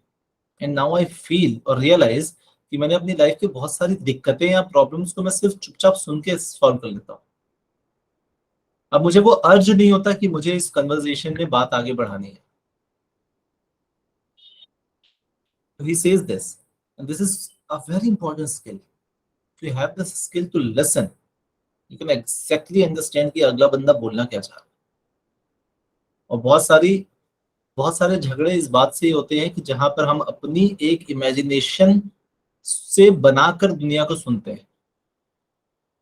एंड नाउ आई फील और रियलाइज कि मैंने अपनी लाइफ की बहुत सारी दिक्कतें या प्रॉब्लम्स को मैं सिर्फ चुपचाप सुन के सॉल्व कर लेता हूँ। अब मुझे वो अर्ज नहीं होता कि मुझे इस कन्वर्सेशन में बात आगे बढ़ानी है। He says this, and this is a very important skill. If you have this skill to listen, you can exactly understand कि अगला बंदा बोलना क्या चाह रहा है। और बहुत सारे झगड़े इस बात से ही होते हैं कि जहां पर हम अपनी एक इमेजिनेशन से बनाकर दुनिया को सुनते हैं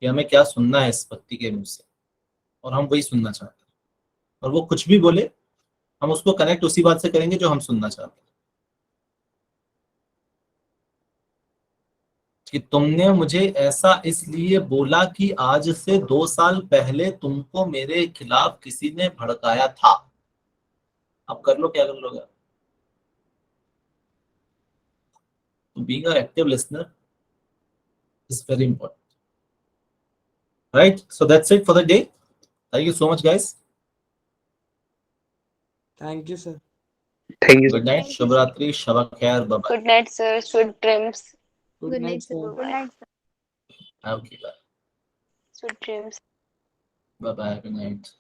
कि हमें क्या सुनना है इस व्यक्ति के मुंह से, और हम वही सुनना चाहते हैं। और वो कुछ भी बोले हम उसको कनेक्ट उसी बात से करेंगे जो हम सुनना चाहते हैं। कि तुमने मुझे ऐसा इसलिए बोला कि आज से 2 साल पहले तुमको मेरे खिलाफ किसी ने भड़काया था। अब कर लो क्या कर लोगे। So being an active listener is very important. Right? So that's it for the day. Thank you so much, guys. Thank you, sir. Thank you. Good night. Thank you, Shubh sir. Ratri. Shava Khair. Bye bye. Good night, sir. Sweet dreams. Good night, sir. Good Bye. night, sir. Okay. Bye. Sweet dreams. Bye bye. Good night.